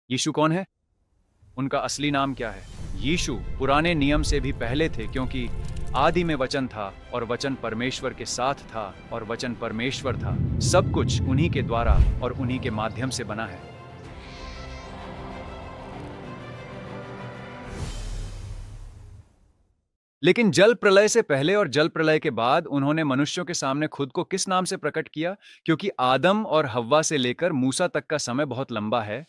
यीशु कौन है? उनका असली नाम क्या है? यीशु पुराने नियम से भी पहले थे, क्योंकि आदि में वचन था और वचन परमेश्वर के साथ था और वचन परमेश्वर था। सब कुछ उन्हीं के द्वारा और उन्हीं के माध्यम से बना है। लेकिन जल प्रलय से पहले और जल प्रलय के बाद उन्होंने मनुष्यों के सामने खुद को किस नाम से प्रकट किया? क्योंकि आदम और हव्वा से लेकर मूसा तक का समय बहुत लंबा है।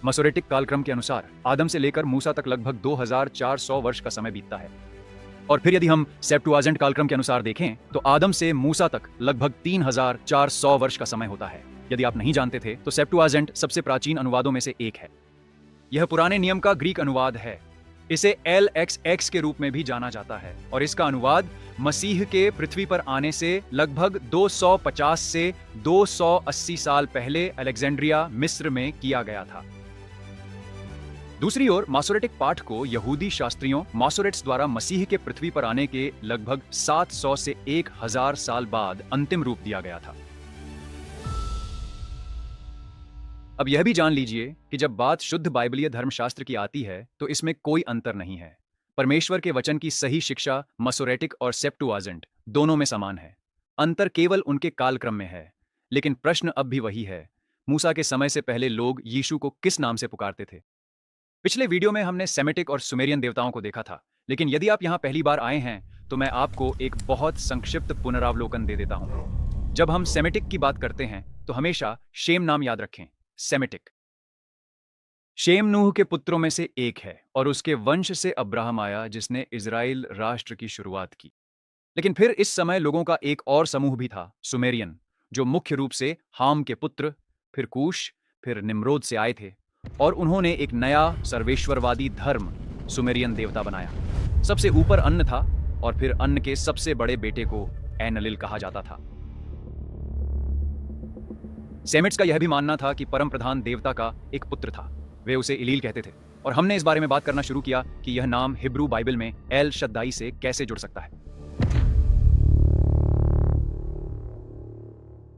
मसोरेटिक कालक्रम के अनुसार आदम से लेकर मूसा तक लगभग 2400 वर्ष का समय बीतता है। और फिर यदि हम सेप्टुआजेंट कालक्रम के अनुसार देखें तो आदम से मूसा तक लगभग 3400 वर्ष का समय होता है। यदि आप नहीं जानते थे तो सेप्टुआजेंट सबसे प्राचीन अनुवादों में से एक है। यह पुराने नियम का ग्रीक अनुवाद है। इसे LXX के रूप में भी जाना जाता है और इसका अनुवाद मसीह के पृथ्वी पर आने से लगभग 250 से 280 साल पहले अलेक्जेंड्रिया मिस्र में किया गया था। दूसरी ओर मासोरेटिक पाठ को यहूदी शास्त्रियों मासोरेट्स द्वारा मसीह के पृथ्वी पर आने के लगभग 700 से 1000 साल बाद अंतिम रूप दिया गया था। अब यह भी जान लीजिए कि जब बात शुद्ध बाइबलीय धर्मशास्त्र की आती है तो इसमें कोई अंतर नहीं है। परमेश्वर के वचन की सही शिक्षा मसोरेटिक और सेप्टुआजेंट दोनों में समान है। अंतर केवल उनके कालक्रम में है। लेकिन प्रश्न अब भी वही है, मूसा के समय से पहले लोग यीशु को किस नाम से पुकारते थे? पिछले वीडियो में हमने सेमिटिक और सुमेरियन देवताओं को देखा था, लेकिन यदि आप यहाँ पहली बार आए हैं तो मैं आपको एक बहुत संक्षिप्त पुनरावलोकन दे देता हूँ। जब हम सेमिटिक की बात करते हैं तो हमेशा शेम नाम याद रखें। सेमिटिक शेम नूह के पुत्रों में से एक है और उसके वंश से अब्राहम आया जिसने इजराइल राष्ट्र की शुरुआत की। लेकिन फिर इस समय लोगों का एक और समूह भी था, सुमेरियन, जो मुख्य रूप से हाम के पुत्र, फिर कूश, फिर निम्रोद से आए थे और उन्होंने एक नया सर्वेश्वरवादी धर्म सुमेरियन देवता बनाया। सबसे ऊपर अन्न था और फिर अन्न के सबसे बड़े बेटे को एनलिल कहा जाता था। सेमिट्स का यह भी मानना था कि परम प्रधान देवता का एक पुत्र था, वे उसे इलील कहते थे। और हमने इस बारे में बात करना शुरू किया कि यह नाम हिब्रू बाइबल में एल शद्दाई से कैसे जुड़ सकता है।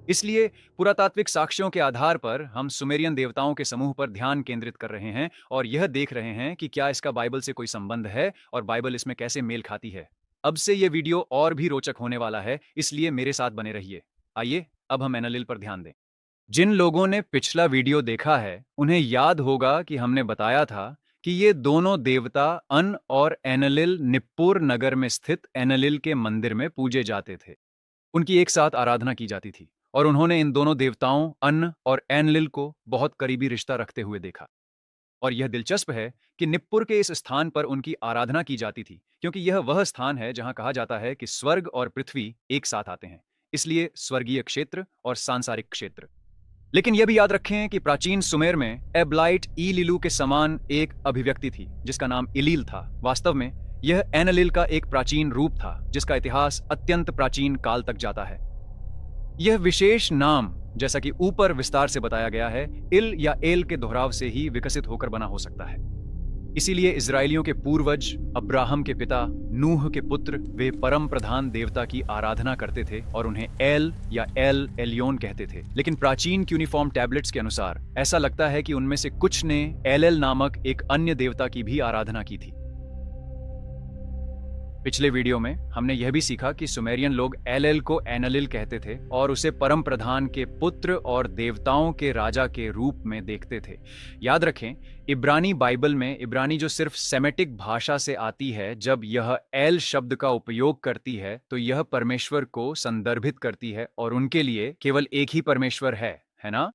इसलिए पुरातात्विक साक्ष्यों के आधार पर हम सुमेरियन देवताओं के समूह पर ध्यान केंद्रित कर रहे हैं और यह देख रहे हैं कि क्या इसका बाइबल से कोई संबंध है और बाइबल इसमें कैसे मेल खाती है। अब से यह वीडियो और भी रोचक होने वाला है, इसलिए मेरे साथ बने रहिए। आइए अब हम एनलिल पर ध्यान दें। जिन लोगों ने पिछला वीडियो देखा है उन्हें याद होगा कि हमने बताया था कि ये दोनों देवता अन और एनलिल निप्पुर नगर में स्थित एनलिल के मंदिर में पूजे जाते थे। उनकी एक साथ आराधना की जाती थी और उन्होंने इन दोनों देवताओं अन्न और एनलिल को बहुत करीबी रिश्ता रखते हुए देखा। और यह दिलचस्प है कि निप्पुर के इस स्थान पर उनकी आराधना की जाती थी, क्योंकि यह वह स्थान है जहां कहा जाता है कि स्वर्ग और पृथ्वी एक साथ आते हैं। इसलिए स्वर्गीय क्षेत्र और सांसारिक क्षेत्र। लेकिन यह भी याद रखें कि प्राचीन सुमेर में एब्लाइट ईलिलू के समान एक अभिव्यक्ति थी जिसका नाम इलील था। वास्तव में यह एनलिल का एक प्राचीन रूप था जिसका इतिहास अत्यंत प्राचीन काल तक जाता है। यह विशेष नाम, जैसा कि ऊपर विस्तार से बताया गया है, इल या एल के दोहराव से ही विकसित होकर बना हो सकता है। इसीलिए इजरायलियों के पूर्वज अब्राहम के पिता नूह के पुत्र वे परम प्रधान देवता की आराधना करते थे और उन्हें एल या एल एलियोन कहते थे। लेकिन प्राचीन क्यूनिफॉर्म टैबलेट्स के अनुसार ऐसा लगता है कि उनमें से कुछ ने एल नामक एक अन्य देवता की भी आराधना की थी। पिछले वीडियो में हमने यह भी सीखा कि सुमेरियन लोग एल को एनलिल कहते थे और उसे परम प्रधान के पुत्र और देवताओं के राजा के रूप में देखते थे। याद रखें, इब्रानी बाइबल में इब्रानी जो सिर्फ सेमेटिक भाषा से आती है, जब यह एल शब्द का उपयोग करती है तो यह परमेश्वर को संदर्भित करती है और उनके लिए केवल एक ही परमेश्वर है ना?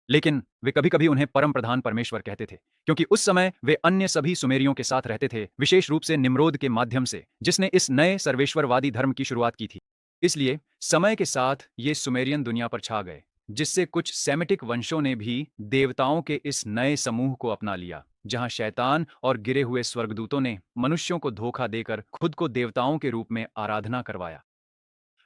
लेकिन वे कभी कभी उन्हें परम प्रधान परमेश्वर कहते थे क्योंकि उस समय वे अन्य सभी सुमेरियों के साथ रहते थे, विशेष रूप से निम्रोद के माध्यम से, जिसने इस नए सर्वेश्वरवादी धर्म की शुरुआत की थी। इसलिए समय के साथ ये सुमेरियन दुनिया पर छा गए, जिससे कुछ सेमिटिक वंशों ने भी देवताओं के इस नए समूह को अपना लिया, जहां शैतान और गिरे हुए स्वर्गदूतों ने मनुष्यों को धोखा देकर खुद को देवताओं के रूप में आराधना करवाया।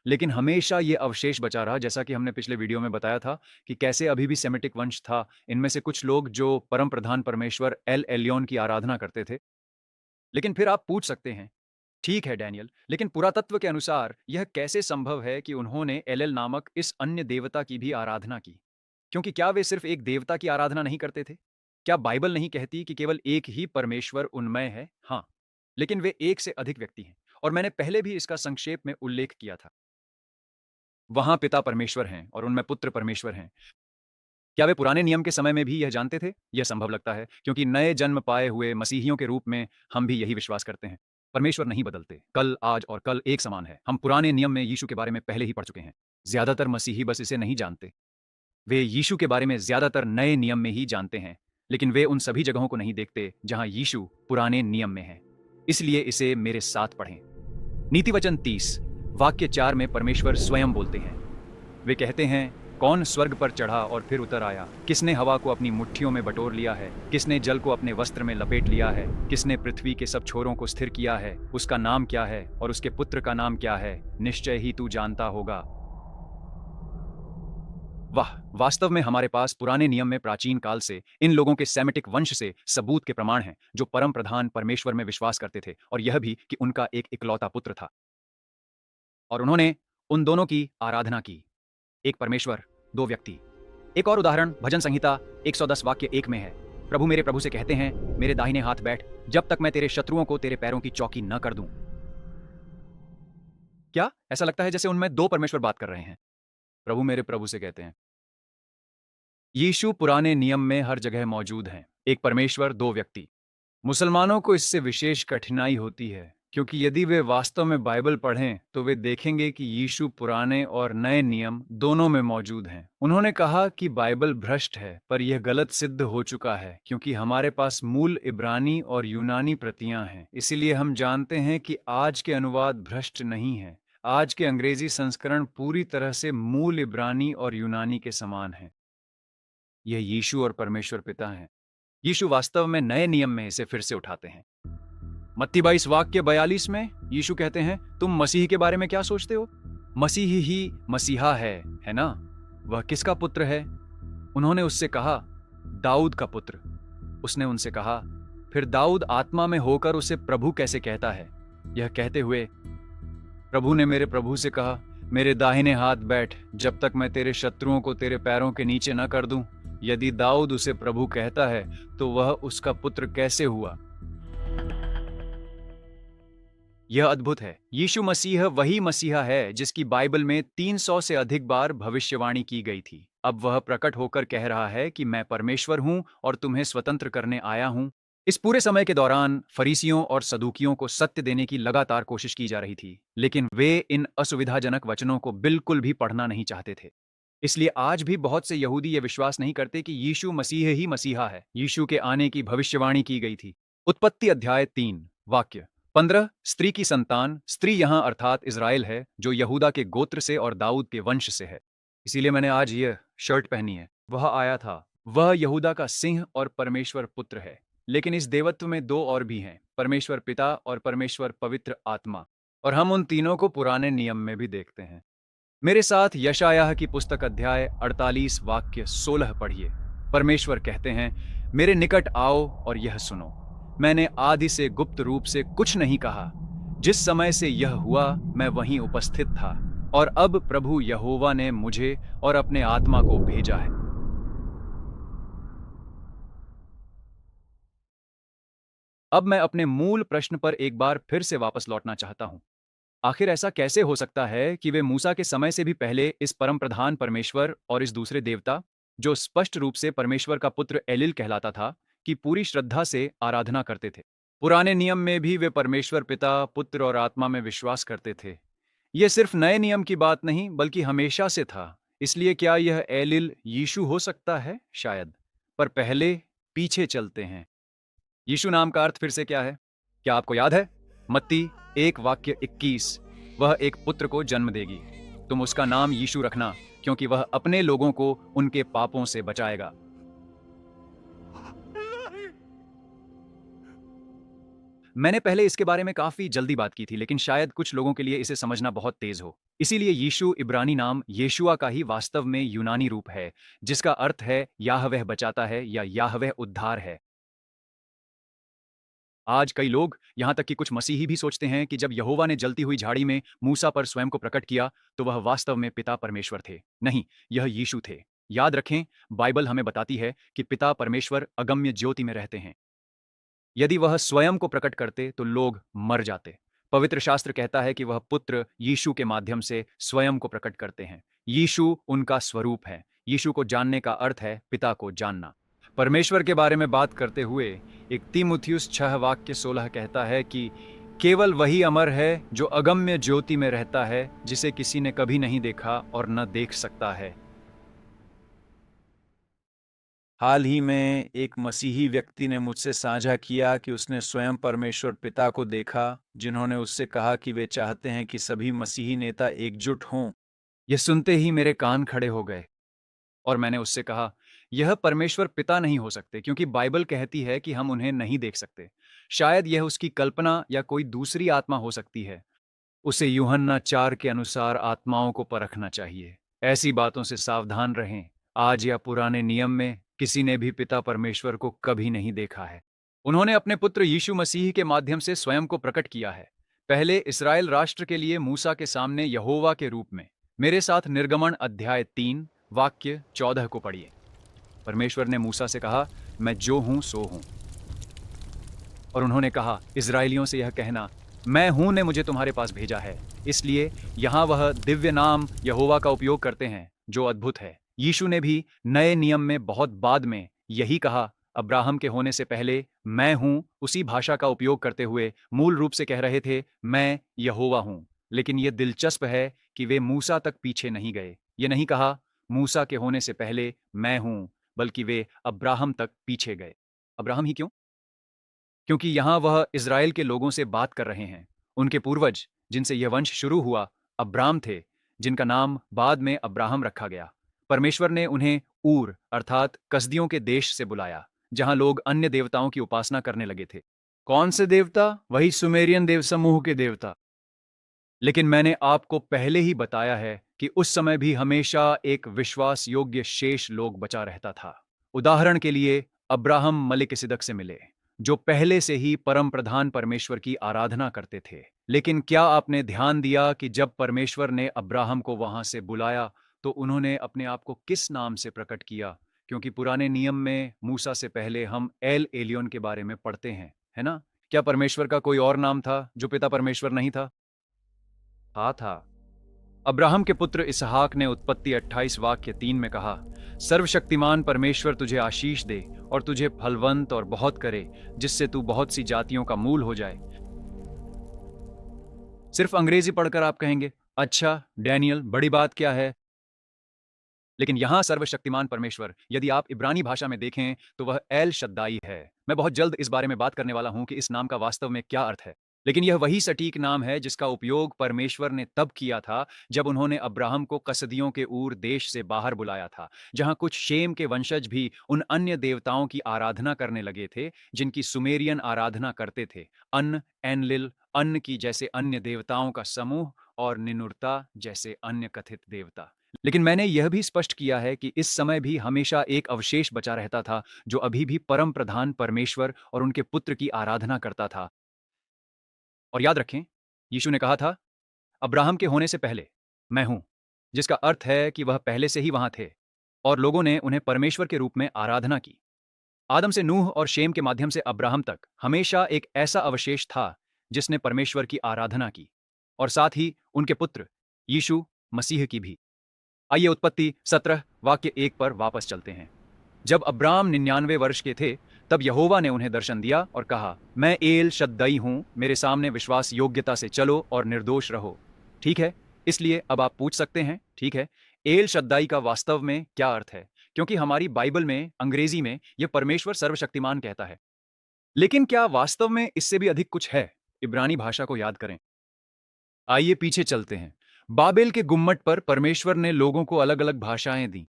लेकिन हमेशा ये अवशेष बचा रहा, जैसा कि हमने पिछले वीडियो में बताया था कि कैसे अभी भी सेमिटिक वंश था। इनमें से कुछ लोग जो परम प्रधान परमेश्वर एल एलियोन की आराधना करते थे। लेकिन फिर आप पूछ सकते हैं, ठीक है डैनियल, लेकिन पुरातत्व के अनुसार यह कैसे संभव है कि उन्होंने एल नामक इस अन्य देवता की भी आराधना की? क्योंकि क्या वे सिर्फ एक देवता की आराधना नहीं करते थे? क्या बाइबल नहीं कहती कि केवल एक ही परमेश्वर उनमय है? हाँ, लेकिन वे एक से अधिक व्यक्ति हैं और मैंने पहले भी इसका संक्षेप में उल्लेख किया था। वहाँ पिता परमेश्वर हैं और उनमें पुत्र परमेश्वर हैं। क्या वे पुराने नियम के समय में भी यह जानते थे? यह संभव लगता है, क्योंकि नए जन्म पाए हुए मसीहियों के रूप में हम भी यही विश्वास करते हैं। परमेश्वर नहीं बदलते, कल, आज और कल एक समान है। हम पुराने नियम में यीशु के बारे में पहले ही पढ़ चुके हैं। ज्यादातर मसीही बस इसे नहीं जानते। वे यीशु के बारे में ज्यादातर नए नियम में ही जानते हैं, लेकिन वे उन सभी जगहों को नहीं देखते जहां यीशु पुराने नियम में है। इसलिए इसे मेरे साथ पढ़ें। नीतिवचन 30 वाक्य 4 में परमेश्वर स्वयं बोलते हैं। वे कहते हैं, कौन स्वर्ग पर चढ़ा और फिर उतर आया? किसने हवा को अपनी मुट्ठियों में बटोर लिया है? किसने जल को अपने वस्त्र में लपेट लिया है? किसने पृथ्वी के सब छोरों को स्थिर किया है? उसका नाम क्या है और उसके पुत्र का नाम क्या है? निश्चय ही तू जानता होगा। वाह, वास्तव में हमारे पास पुराने नियम में प्राचीन काल से इन लोगों के सेमेटिक वंश से सबूत के प्रमाण हैं, जो परम प्रधान परमेश्वर में विश्वास करते थे, और यह भी कि उनका एक इकलौता पुत्र था और उन्होंने उन दोनों की आराधना की। एक परमेश्वर, दो व्यक्ति। एक और उदाहरण भजन संहिता 110 वाक्य 1 में है। प्रभु मेरे प्रभु से कहते हैं, मेरे दाहिने हाथ बैठ, जब तक मैं तेरे शत्रुओं को तेरे पैरों की चौकी न कर दूं। क्या ऐसा लगता है जैसे उनमें दो परमेश्वर बात कर रहे हैं? प्रभु मेरे प्रभु से कहते हैं। यीशु पुराने नियम में हर जगह मौजूद हैं। एक परमेश्वर, दो व्यक्ति। मुसलमानों को इससे विशेष कठिनाई होती है, क्योंकि यदि वे वास्तव में बाइबल पढ़ें तो वे देखेंगे कि यीशु पुराने और नए नियम दोनों में मौजूद हैं। उन्होंने कहा कि बाइबल भ्रष्ट है, पर यह गलत सिद्ध हो चुका है, क्योंकि हमारे पास मूल इब्रानी और यूनानी प्रतियां हैं। इसीलिए हम जानते हैं कि आज के अनुवाद भ्रष्ट नहीं है। आज के अंग्रेजी संस्करण पूरी तरह से मूल इब्रानी और यूनानी के समान है। यह यीशु और परमेश्वर पिता हैं। यीशु वास्तव में नए नियम में इसे फिर से उठाते हैं। मत्ती 22 वाक्य 42 में यीशु कहते हैं, तुम मसीह के बारे में क्या सोचते हो? मसीह ही मसीहा है ना? वह किसका पुत्र है? उन्होंने उससे कहा, दाऊद का पुत्र। उसने उनसे कहा, फिर दाऊद आत्मा में होकर उसे प्रभु कैसे कहता है? यह कहते हुए, प्रभु ने मेरे प्रभु से कहा, मेरे दाहिने हाथ बैठ, जब तक मैं तेरे शत्रुओं को तेरे पैरों के नीचे न कर दूं। यदि दाऊद उसे प्रभु कहता है, तो वह उसका पुत्र कैसे हुआ? यह अद्भुत है। यीशु मसीह वही मसीहा है जिसकी बाइबल में 300 से अधिक बार भविष्यवाणी की गई थी। अब वह प्रकट होकर कह रहा है कि मैं परमेश्वर हूं और तुम्हें स्वतंत्र करने आया हूं। इस पूरे समय के दौरान फरीसियों और सदूकियों को सत्य देने की लगातार कोशिश की जा रही थी, लेकिन वे इन असुविधाजनक वचनों को बिल्कुल भी पढ़ना नहीं चाहते थे। इसलिए आज भी बहुत से यहूदी ये विश्वास नहीं करते कि यीशु मसीह ही मसीहा है। यीशु के आने की भविष्यवाणी की गई थी। उत्पत्ति अध्याय 3 वाक्य 15, स्त्री की संतान। स्त्री यहाँ अर्थात इज़राइल है, जो यहूदा के गोत्र से और दाऊद के वंश से है। इसीलिए मैंने आज यह शर्ट पहनी है। वह आया था, वह यहूदा का सिंह और परमेश्वर पुत्र है। लेकिन इस देवत्व में दो और भी हैं, परमेश्वर पिता और परमेश्वर पवित्र आत्मा, और हम उन तीनों को पुराने नियम में भी देखते हैं। मेरे साथ यशायाह की पुस्तक अध्याय 48 वाक्य 16 पढ़िए। परमेश्वर कहते हैं, मेरे निकट आओ और यह सुनो। मैंने आदि से गुप्त रूप से कुछ नहीं कहा। जिस समय से यह हुआ मैं वहीं उपस्थित था, और अब प्रभु यहोवा ने मुझे और अपने आत्मा को भेजा है। अब मैं अपने मूल प्रश्न पर एक बार फिर से वापस लौटना चाहता हूं। आखिर ऐसा कैसे हो सकता है कि वे मूसा के समय से भी पहले इस परम प्रधान परमेश्वर और इस दूसरे देवता, जो स्पष्ट रूप से परमेश्वर का पुत्र एलिल कहलाता था, की पूरी श्रद्धा से आराधना करते थे? पुराने नियम में भी वे परमेश्वर पिता, पुत्र और आत्मा में विश्वास करते थे। यह सिर्फ नए नियम की बात नहीं, बल्कि हमेशा से था। इसलिए क्या यह एलिल यीशु हो सकता है? शायद। पर पहले पीछे चलते हैं। यीशु नाम का अर्थ फिर से क्या है? क्या आपको याद है? मत्ती 1 वाक्य 21, वह एक पुत्र को जन्म देगी। तुम उसका नाम यीशु रखना, क्योंकि वह अपने लोगों को उनके पापों से बचाएगा। मैंने पहले इसके बारे में काफी जल्दी बात की थी, लेकिन शायद कुछ लोगों के लिए इसे समझना बहुत तेज हो। इसीलिए यीशु इब्रानी नाम येशुआ का ही वास्तव में यूनानी रूप है, जिसका अर्थ है याहवेह बचाता है या याहवेह उद्धार है। आज कई लोग, यहां तक कि कुछ मसीही भी सोचते हैं कि जब यहोवा ने जलती हुई झाड़ी में मूसा पर स्वयं को प्रकट किया, तो वह वास्तव में पिता परमेश्वर थे। नहीं, यह यीशु थे। याद रखें, बाइबल हमें बताती है कि पिता परमेश्वर अगम्य ज्योति में रहते हैं। यदि वह स्वयं को प्रकट करते तो लोग मर जाते। पवित्र शास्त्र कहता है कि वह पुत्र यीशु के माध्यम से स्वयं को प्रकट करते हैं। यीशु उनका स्वरूप है। यीशु को जानने का अर्थ है पिता को जानना। परमेश्वर के बारे में बात करते हुए एक तीमुथियुस 6:16 कहता है कि केवल वही अमर है जो अगम्य ज्योति में रहता है, जिसे किसी ने कभी नहीं देखा और न देख सकता है। हाल ही में एक मसीही व्यक्ति ने मुझसे साझा किया कि उसने स्वयं परमेश्वर पिता को देखा, जिन्होंने उससे कहा कि वे चाहते हैं कि सभी मसीही नेता एकजुट हों। यह सुनते ही मेरे कान खड़े हो गए और मैंने उससे कहा, यह परमेश्वर पिता नहीं हो सकते, क्योंकि बाइबल कहती है कि हम उन्हें नहीं देख सकते। शायद यह उसकी कल्पना या कोई दूसरी आत्मा हो सकती है। उसे यूहन्ना 4 के अनुसार आत्माओं को परखना चाहिए। ऐसी बातों से सावधान रहें। आज या पुराने नियम में किसी ने भी पिता परमेश्वर को कभी नहीं देखा है। उन्होंने अपने पुत्र यीशु मसीह के माध्यम से स्वयं को प्रकट किया है। पहले इस्राएल राष्ट्र के लिए मूसा के सामने यहोवा के रूप में। मेरे साथ निर्गमन अध्याय 3 वाक्य 14 को पढ़िए। परमेश्वर ने मूसा से कहा, मैं जो हूं सो हूं। और उन्होंने कहा, इजरायलियों से यह कहना, मैं हूं ने मुझे तुम्हारे पास भेजा है। इसलिए यहां वह दिव्य नाम यहोवा का उपयोग करते हैं, जो अद्भुत है। यीशु ने भी नए नियम में बहुत बाद में यही कहा। अब्राहम के होने से पहले मैं हूं उसी भाषा का उपयोग करते हुए मूल रूप से कह रहे थे, मैं यहोवा हूं। लेकिन यह दिलचस्प है कि वे मूसा तक पीछे नहीं गए। ये नहीं कहा मूसा के होने से पहले मैं हूं, बल्कि वे अब्राहम तक पीछे गए। अब्राहम ही क्यों? क्योंकि यहां वह इज़राइल के लोगों से बात कर रहे हैं। उनके पूर्वज, जिनसे यह वंश शुरू हुआ, अब्राम थे, जिनका नाम बाद में अब्राहम रखा गया। परमेश्वर ने उन्हें ऊर अर्थात कसदियों के देश से बुलाया, जहां लोग अन्य देवताओं की उपासना करने लगे थे। कौन से देवता? वही सुमेरियन देव समूह के देवता। लेकिन मैंने आपको पहले ही बताया है कि उस समय भी हमेशा एक विश्वास योग्य शेष लोग बचा रहता था। उदाहरण के लिए अब्राहम मलिकिसिदक से मिले, जो पहले से ही परम प्रधान परमेश्वर की आराधना करते थे। लेकिन क्या आपने ध्यान दिया कि जब परमेश्वर ने अब्राहम को वहां से बुलाया तो उन्होंने अपने आप को किस नाम से प्रकट किया? क्योंकि पुराने नियम में मूसा से पहले हम एल एलियोन के बारे में पढ़ते हैं, है ना? क्या परमेश्वर का कोई और नाम था जो पिता परमेश्वर नहीं था? हाँ था। अब्राहम के पुत्र इसहाक ने उत्पत्ति 28 वाक्य 3 में कहा, सर्वशक्तिमान परमेश्वर तुझे आशीष दे और तुझे फलवंत और बहुत करे, जिससे तू बहुत सी जातियों का मूल हो जाए। सिर्फ अंग्रेजी पढ़कर आप कहेंगे, अच्छा डैनियल, बड़ी बात क्या है? लेकिन यहां सर्वशक्तिमान परमेश्वर, यदि आप इब्रानी भाषा में देखें तो वह एल शद्दाई है। मैं बहुत जल्द इस बारे में बात करने वाला हूं कि इस नाम का वास्तव में क्या अर्थ है। लेकिन यह वही सटीक नाम है जिसका उपयोग परमेश्वर ने तब किया था जब उन्होंने अब्राहम को कसदियों के ऊर देश से बाहर बुलाया था, जहां कुछ शेम के वंशज भी उन अन्य देवताओं की आराधना करने लगे थे जिनकी सुमेरियन आराधना करते थे। अन्न, एनलिल, अन्न की जैसे अन्य देवताओं का समूह, और निनुरता जैसे अन्य कथित देवता। लेकिन मैंने यह भी स्पष्ट किया है कि इस समय भी हमेशा एक अवशेष बचा रहता था जो अभी भी परम प्रधान परमेश्वर और उनके पुत्र की आराधना करता था। और याद रखें, यीशु ने कहा था, अब्राहम के होने से पहले मैं हूं, जिसका अर्थ है कि वह पहले से ही वहां थे और लोगों ने उन्हें परमेश्वर के रूप में आराधना की। आदम से नूह और शेम के माध्यम से अब्राहम तक हमेशा एक ऐसा अवशेष था जिसने परमेश्वर की आराधना की, और साथ ही उनके पुत्र यीशु मसीह की भी। आइए उत्पत्ति 17 वाक्य 1 पर वापस चलते हैं। जब अब्राम 99 वर्ष के थे, तब यहोवा ने उन्हें दर्शन दिया और कहा, मैं एल शद्दई हूं, मेरे सामने विश्वास योग्यता से चलो और निर्दोष रहो। ठीक है, इसलिए अब आप पूछ सकते हैं, ठीक है, एल शद्दाई का वास्तव में क्या अर्थ है? क्योंकि हमारी बाइबल में अंग्रेजी में यह परमेश्वर सर्वशक्तिमान कहता है। लेकिन क्या वास्तव में इससे भी अधिक कुछ है? इब्रानी भाषा को याद करें। आइए पीछे चलते हैं। बाबेल के गुम्मट पर परमेश्वर ने लोगों को अलग अलग भाषाएं दी।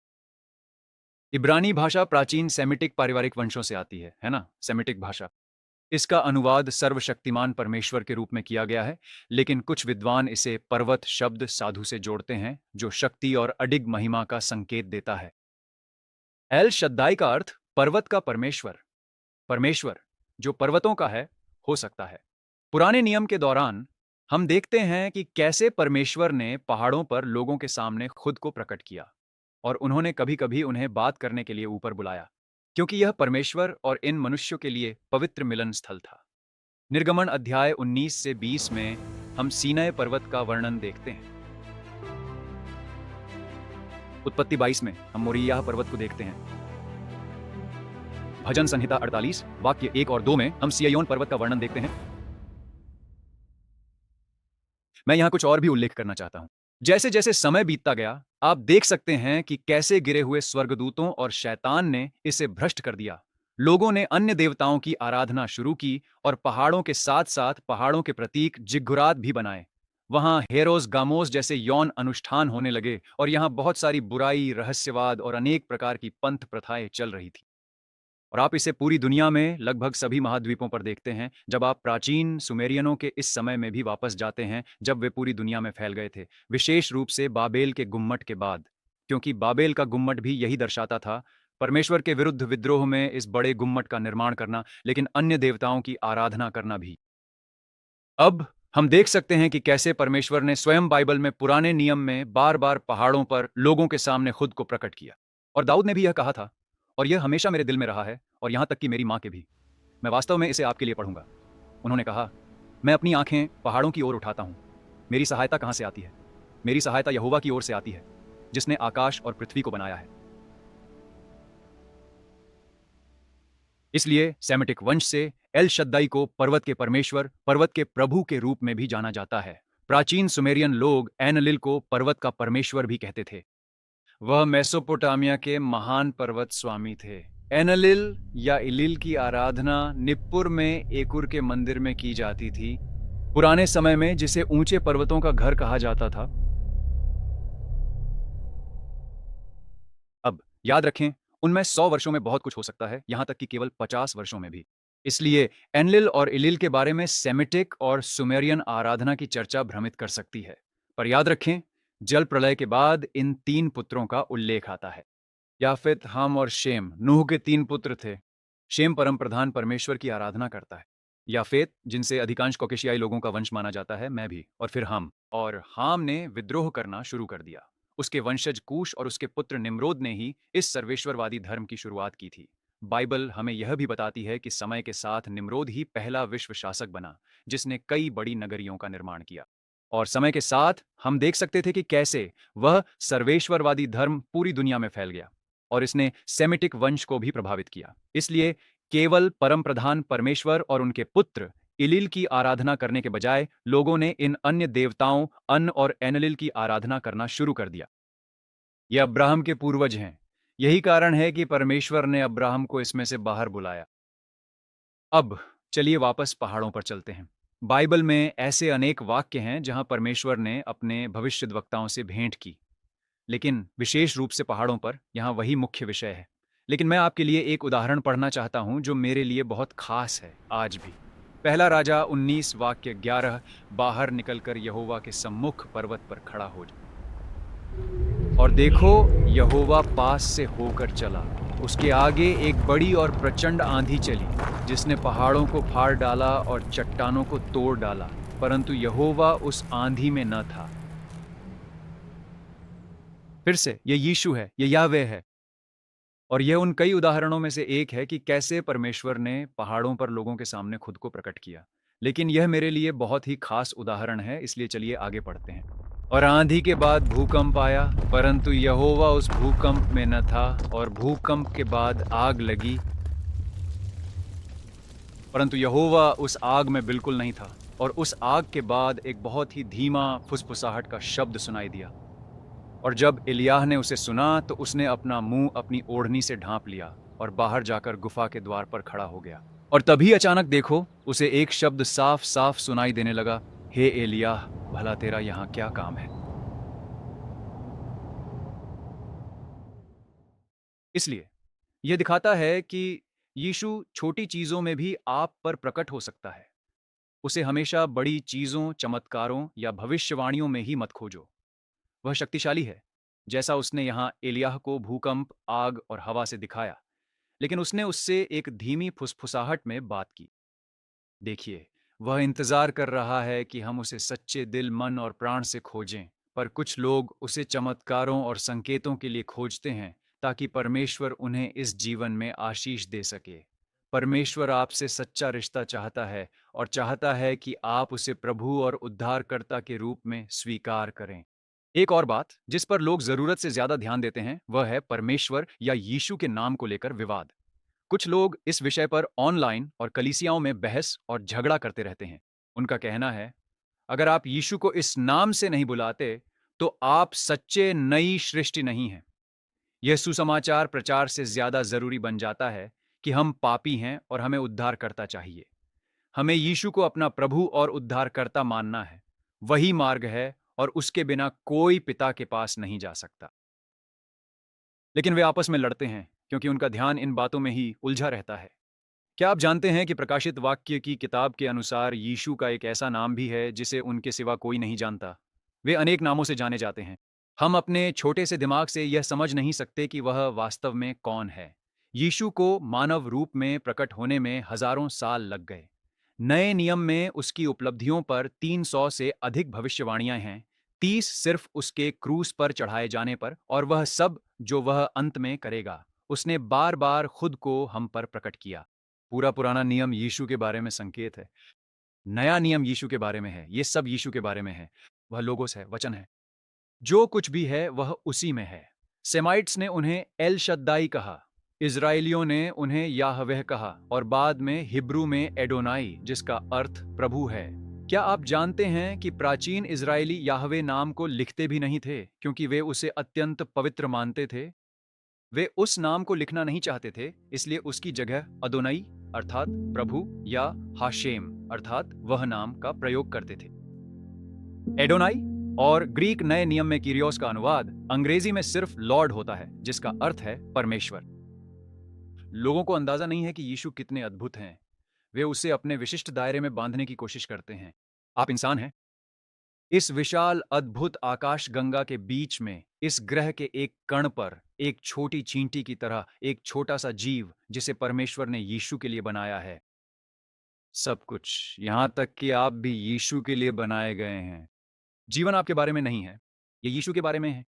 इब्रानी भाषा प्राचीन सेमिटिक पारिवारिक वंशों से आती है ना? सेमिटिक भाषा। इसका अनुवाद सर्वशक्तिमान परमेश्वर के रूप में किया गया है, लेकिन कुछ विद्वान इसे पर्वत शब्द साधु से जोड़ते हैं, जो शक्ति और अडिग महिमा का संकेत देता है। एल शद्दाई का अर्थ पर्वत का परमेश्वर, परमेश्वर जो पर्वतों का है, हो सकता है। पुराने नियम के दौरान हम देखते हैं कि कैसे परमेश्वर ने पहाड़ों पर लोगों के सामने खुद को प्रकट किया। और उन्होंने कभी कभी उन्हें बात करने के लिए ऊपर बुलाया, क्योंकि यह परमेश्वर और इन मनुष्यों के लिए पवित्र मिलन स्थल था। निर्गमन अध्याय 19 से 20 में हम सीनाई पर्वत का वर्णन देखते हैं। उत्पत्ति 22 में हम मोरियाह पर्वत को देखते हैं। भजन संहिता 48 वाक्य 1 और 2 में हम सिय्योन पर्वत का वर्णन देखते हैं। मैं यहां कुछ और भी उल्लेख करना चाहता हूं। जैसे जैसे समय बीतता गया, आप देख सकते हैं कि कैसे गिरे हुए स्वर्गदूतों और शैतान ने इसे भ्रष्ट कर दिया। लोगों ने अन्य देवताओं की आराधना शुरू की और पहाड़ों के साथ साथ पहाड़ों के प्रतीक जिग्गुरात भी बनाए। वहां हेरोस गामोस जैसे यौन अनुष्ठान होने लगे और यहां बहुत सारी बुराई, रहस्यवाद और अनेक प्रकार की पंथ प्रथाएं चल रही थी। और आप इसे पूरी दुनिया में लगभग सभी महाद्वीपों पर देखते हैं। जब आप प्राचीन सुमेरियनों के इस समय में भी वापस जाते हैं जब वे पूरी दुनिया में फैल गए थे, विशेष रूप से बाबेल के गुम्मट के बाद, क्योंकि बाबेल का गुम्मट भी यही दर्शाता था, परमेश्वर के विरुद्ध विद्रोह में इस बड़े गुम्मट का निर्माण करना, लेकिन अन्य देवताओं की आराधना करना भी। अब हम देख सकते हैं कि कैसे परमेश्वर ने स्वयं बाइबल में पुराने नियम में बार बार पहाड़ों पर लोगों के सामने खुद को प्रकट किया। और दाऊद ने भी यह कहा था, और यह हमेशा मेरे दिल में रहा है, और यहां तक कि मेरी मां के भी। मैं वास्तव में इसे आपके लिए पढ़ूंगा। उन्होंने कहा, मैं अपनी आंखें पहाड़ों की ओर उठाता हूं। मेरी सहायता कहां से आती है? मेरी सहायता यहोवा की ओर से आती है, जिसने आकाश और पृथ्वी को बनाया है। इसलिए सेमेटिक वंश से एल शद्दाई को पर्वत के परमेश्वर, पर्वत के प्रभु के रूप में भी जाना जाता है। प्राचीन सुमेरियन लोग एनलिल को पर्वत का परमेश्वर भी कहते थे। वह मेसोपोटामिया के महान पर्वत स्वामी थे। एनलिल या इलिल की आराधना निप्पुर में एकुर के मंदिर में की जाती थी, पुराने समय में जिसे ऊंचे पर्वतों का घर कहा जाता था। अब याद रखें, उनमें 100 वर्षों में बहुत कुछ हो सकता है, यहां तक कि केवल 50 वर्षों में भी। इसलिए एनलिल और इलिल के बारे में सेमिटिक और सुमेरियन आराधना की चर्चा भ्रमित कर सकती है। पर याद रखें, जल प्रलय के बाद इन 3 पुत्रों का उल्लेख आता है। याफेत, हम और शेम नूह के 3 पुत्र थे। शेम परम प्रधान परमेश्वर की आराधना करता है। याफेत, जिनसे अधिकांश कोकेशियाई लोगों का वंश माना जाता है, मैं भी, और फिर हम। और हाम ने विद्रोह करना शुरू कर दिया। उसके वंशज कूश और उसके पुत्र निम्रोद ने ही इस सर्वेश्वरवादी धर्म की शुरुआत की थी। बाइबल हमें यह भी बताती है कि समय के साथ निम्रोद ही पहला विश्व शासक बना, जिसने कई बड़ी नगरियों का निर्माण किया। और समय के साथ हम देख सकते थे कि कैसे वह सर्वेश्वरवादी धर्म पूरी दुनिया में फैल गया, और इसने सेमिटिक वंश को भी प्रभावित किया। इसलिए केवल परम प्रधान परमेश्वर और उनके पुत्र इलिल की आराधना करने के बजाय लोगों ने इन अन्य देवताओं अन और एनलिल की आराधना करना शुरू कर दिया। ये अब्राहम के पूर्वज हैं। यही कारण है कि परमेश्वर ने अब्राहम को इसमें से बाहर बुलाया। अब चलिए वापस पहाड़ों पर चलते हैं। बाइबल में ऐसे अनेक वाक्य हैं जहां परमेश्वर ने अपने भविष्यद्वक्ताओं से भेंट की, लेकिन विशेष रूप से पहाड़ों पर यहाँ वही मुख्य विषय है। लेकिन मैं आपके लिए एक उदाहरण पढ़ना चाहता हूँ जो मेरे लिए बहुत खास है आज भी। पहला राजा 19 वाक्य 11, बाहर निकलकर यहोवा के सम्मुख पर्वत पर खड़ा हो जा, और देखो यहोवा पास से होकर चला। उसके आगे एक बड़ी और प्रचंड आंधी चली, जिसने पहाड़ों को फाड़ डाला और चट्टानों को तोड़ डाला, परंतु यहोवा उस आंधी में न था। फिर से, ये यीशु है, ये यावे है। और यह उन कई उदाहरणों में से एक है कि कैसे परमेश्वर ने पहाड़ों पर लोगों के सामने खुद को प्रकट किया। लेकिन यह मेरे लिए बहुत ही खास उदाहरण है, इसलिए चलिए आगे पढ़ते हैं। और आंधी के बाद भूकंप आया, परंतु यहोवा उस भूकंप में न था, और भूकंप के बाद आग लगी, परंतु यहोवा उस आग में बिल्कुल नहीं था। और उस आग के बाद एक बहुत ही धीमा फुसफुसाहट का शब्द सुनाई दिया। और जब एलियाह ने उसे सुना तो उसने अपना मुंह अपनी ओढ़नी से ढांप लिया और बाहर जाकर गुफा के द्वार पर खड़ा हो गया। और तभी अचानक देखो, उसे एक शब्द साफ साफ सुनाई देने लगा, हे एलियाह, भला तेरा यहाँ क्या काम है? इसलिए यह दिखाता है कि यीशु छोटी चीजों में भी आप पर प्रकट हो सकता है। उसे हमेशा बड़ी चीजों, चमत्कारों या भविष्यवाणियों में ही मत खोजो। वह शक्तिशाली है, जैसा उसने यहाँ एलियाह को भूकंप, आग और हवा से दिखाया, लेकिन उसने उससे एक धीमी फुसफुसाहट में बात की। देखिए, वह इंतजार कर रहा है कि हम उसे सच्चे दिल, मन और प्राण से खोजें, पर कुछ लोग उसे चमत्कारों और संकेतों के लिए खोजते हैं ताकि परमेश्वर उन्हें इस जीवन में आशीष दे सके। परमेश्वर आपसे सच्चा रिश्ता चाहता है और चाहता है कि आप उसे प्रभु और उद्धारकर्ता के रूप में स्वीकार करें। एक और बात जिस पर लोग जरूरत से ज्यादा ध्यान देते हैं वह है परमेश्वर या यीशु के नाम को लेकर विवाद। कुछ लोग इस विषय पर ऑनलाइन और कलीसियाओं में बहस और झगड़ा करते रहते हैं। उनका कहना है, अगर आप यीशु को इस नाम से नहीं बुलाते, तो आप सच्चे नई सृष्टि नहीं हैं। यह सुसमाचार प्रचार से ज्यादा जरूरी बन जाता है कि हम पापी हैं और हमें उद्धारकर्ता चाहिए। हमें यीशु को अपना प्रभु और उद्धारकर्ता मानना है। वही मार्ग है और उसके बिना कोई पिता के पास नहीं जा सकता। लेकिन वे आपस में लड़ते हैं क्योंकि उनका ध्यान इन बातों में ही उलझा रहता है। क्या आप जानते हैं कि प्रकाशित वाक्य की किताब के अनुसार यीशु का एक ऐसा नाम भी है जिसे उनके सिवा कोई नहीं जानता? वे अनेक नामों से जाने जाते हैं। हम अपने छोटे से दिमाग से यह समझ नहीं सकते कि वह वास्तव में कौन है। यीशु को मानव रूप में प्रकट होने में हजारों साल लग गए। नए नियम में उसकी उपलब्धियों पर 300 से अधिक भविष्यवाणियां हैं। 30 सिर्फ उसके क्रूस पर चढ़ाए जाने पर, और वह सब जो वह अंत में करेगा उसने बार बार खुद को हम पर प्रकट किया। पूरा पुराना नियम यीशु के बारे में संकेत है। नया नियम यीशु के बारे में है। ये सब यीशु के बारे में है। वह लोगोस है, वचन है। जो कुछ भी है वह उसी में है। सेमाइट्स ने उन्हें एल शद्दाई कहा, इजराइलियों ने उन्हें याहवेह कहा और बाद में हिब्रू में एडोनाई, जिसका अर्थ प्रभु है। क्या आप जानते हैं कि प्राचीन इजरायली याहवे नाम को लिखते भी नहीं थे क्योंकि वे उसे अत्यंत पवित्र मानते थे? वे उस नाम को लिखना नहीं चाहते थे, इसलिए उसकी जगह अदोनई अर्थात प्रभु या हाशेम अर्थात वह नाम का प्रयोग करते थे। एडोनाई और ग्रीक नए नियम में कीरियोस का अनुवाद अंग्रेजी में सिर्फ लॉर्ड होता है, जिसका अर्थ है परमेश्वर। लोगों को अंदाजा नहीं है कि यीशु कितने अद्भुत हैं। वे उसे अपने विशिष्ट दायरे में बांधने की कोशिश करते हैं। आप इंसान हैं। इस विशाल अद्भुत आकाश गंगा के बीच में इस ग्रह के एक कण पर एक छोटी चींटी की तरह एक छोटा सा जीव जिसे परमेश्वर ने यीशु के लिए बनाया है। सब कुछ, यहां तक कि आप भी यीशु के लिए बनाए गए हैं। जीवन आपके बारे में नहीं है, ये यीशु के बारे में है।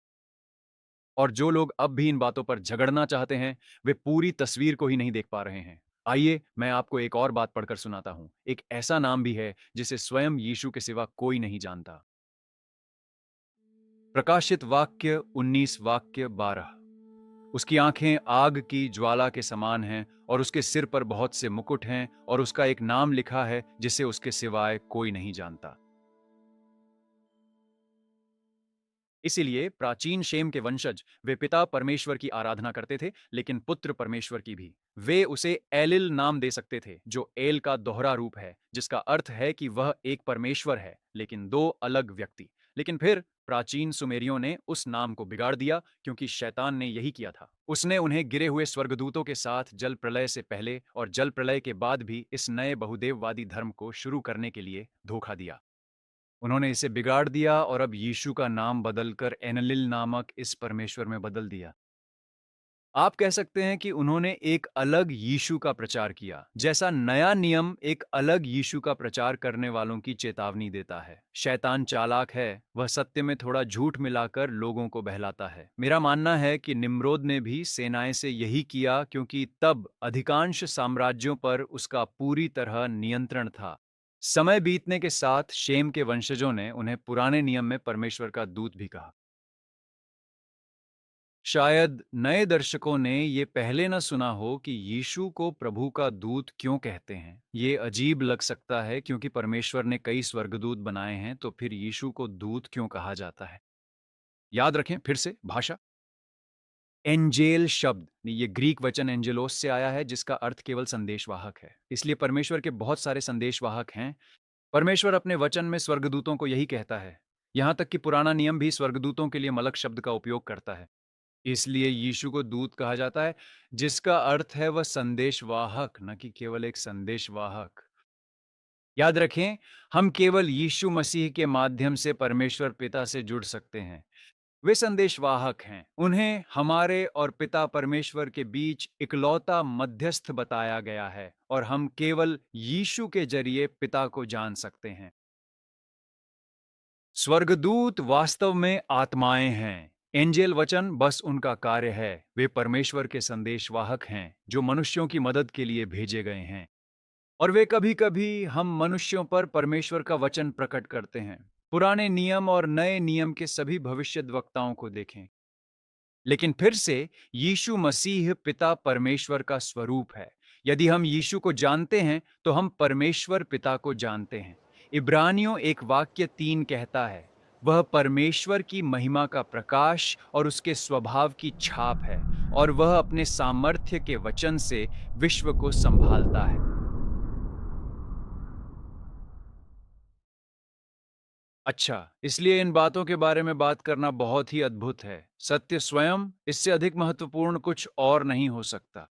और जो लोग अब भी इन बातों पर झगड़ना चाहते हैं, वे पूरी तस्वीर को ही नहीं देख पा रहे हैं। आइए मैं आपको एक और बात पढ़कर सुनाता हूं। एक ऐसा नाम भी है जिसे स्वयं यीशु के सिवा कोई नहीं जानता। प्रकाशित वाक्य 19 वाक्य 12। उसकी आंखें आग की ज्वाला के समान हैं और उसके सिर पर बहुत से मुकुट हैं और उसका एक नाम लिखा है जिसे उसके सिवाय कोई नहीं जानता। इसीलिए प्राचीन शेम के वंशज वे पिता परमेश्वर की आराधना करते थे, लेकिन पुत्र परमेश्वर की भी। वे उसे एलिल नाम दे सकते थे, जो एल का दोहरा रूप है, जिसका अर्थ है कि वह एक परमेश्वर है लेकिन दो अलग व्यक्ति। लेकिन फिर प्राचीन सुमेरियों ने उस नाम को बिगाड़ दिया क्योंकि शैतान ने यही किया था। उसने उन्हें गिरे हुए स्वर्गदूतों के साथ जल प्रलय से पहले और जल प्रलय के बाद भी इस नए बहुदेववादी धर्म को शुरू करने के लिए धोखा दिया। उन्होंने इसे बिगाड़ दिया और अब यीशु का नाम बदलकर एनलिल नामक इस परमेश्वर में बदल दिया। आप कह सकते हैं कि उन्होंने एक अलग यीशु का प्रचार किया, जैसा नया नियम एक अलग यीशु का प्रचार करने वालों की चेतावनी देता है। शैतान चालाक है, वह सत्य में थोड़ा झूठ मिलाकर लोगों को बहलाता है। मेरा मानना है कि निम्रोद ने भी सेनाएं से यही किया क्योंकि तब अधिकांश साम्राज्यों पर उसका पूरी तरह नियंत्रण था। समय बीतने के साथ शेम के वंशजों ने उन्हें पुराने नियम में परमेश्वर का दूत भी कहा। शायद नए दर्शकों ने ये पहले न सुना हो कि यीशु को प्रभु का दूत क्यों कहते हैं। ये अजीब लग सकता है क्योंकि परमेश्वर ने कई स्वर्गदूत बनाए हैं, तो फिर यीशु को दूत क्यों कहा जाता है? याद रखें फिर से भाषा। एंजेल शब्द ये ग्रीक वचन एंजेलोस से आया है, जिसका अर्थ केवल संदेशवाहक है। इसलिए परमेश्वर के बहुत सारे संदेशवाहक हैं। परमेश्वर अपने वचन में स्वर्गदूतों को यही कहता है। यहां तक कि पुराना नियम भी स्वर्गदूतों के लिए मलक शब्द का उपयोग करता है। इसलिए यीशु को दूत कहा जाता है, जिसका अर्थ है वह संदेशवाहक, न कि केवल एक संदेशवाहक। याद रखें, हम केवल यीशु मसीह के माध्यम से परमेश्वर पिता से जुड़ सकते हैं। वे संदेशवाहक हैं। उन्हें हमारे और पिता परमेश्वर के बीच इकलौता मध्यस्थ बताया गया है और हम केवल यीशु के जरिए पिता को जान सकते हैं। स्वर्गदूत वास्तव में आत्माएं हैं। एंजेल वचन बस उनका कार्य है। वे परमेश्वर के संदेशवाहक हैं जो मनुष्यों की मदद के लिए भेजे गए हैं। और वे कभी कभी हम मनुष्यों पर परमेश्वर का वचन प्रकट करते हैं। पुराने नियम और नए नियम के सभी भविष्यद्वक्ताओं को देखें। लेकिन फिर से यीशु मसीह पिता परमेश्वर का स्वरूप है। यदि हम यीशु को जानते हैं तो हम परमेश्वर पिता को जानते हैं। इब्रानियों 1:3 कहता है, वह परमेश्वर की महिमा का प्रकाश और उसके स्वभाव की छाप है, और वह अपने सामर्थ्य के वचन से विश्व को संभालता है। अच्छा, इसलिए इन बातों के बारे में बात करना बहुत ही अद्भुत है। सत्य स्वयं इससे अधिक महत्वपूर्ण कुछ और नहीं हो सकता।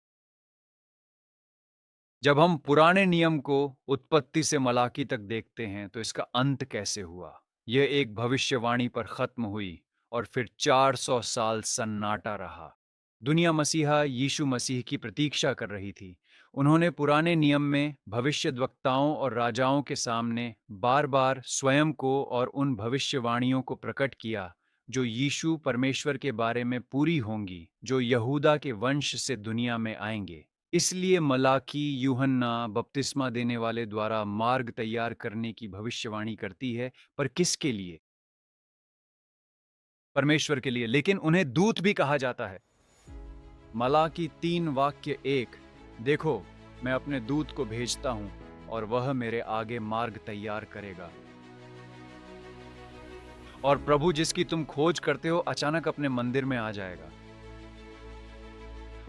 जब हम पुराने नियम को उत्पत्ति से मलाकी तक देखते हैं तो इसका अंत कैसे हुआ? यह एक भविष्यवाणी पर खत्म हुई और फिर 400 साल सन्नाटा रहा। दुनिया मसीहा यीशु मसीह की प्रतीक्षा कर रही थी। उन्होंने पुराने नियम में भविष्यद्वक्ताओं और राजाओं के सामने बार-बार स्वयं को और उन भविष्यवाणियों को प्रकट किया जो यीशु परमेश्वर के बारे में पूरी होंगी, जो यहूदा के वंश से दुनिया में आएंगे। इसलिए मलाकी यूहन्ना बपतिस्मा देने वाले द्वारा मार्ग तैयार करने की भविष्यवाणी करती है, पर किसके लिए? परमेश्वर के लिए। लेकिन उन्हें दूत भी कहा जाता है। मलाकी 3:1, देखो मैं अपने दूत को भेजता हूं और वह मेरे आगे मार्ग तैयार करेगा। और प्रभु जिसकी तुम खोज करते हो अचानक अपने मंदिर में आ जाएगा।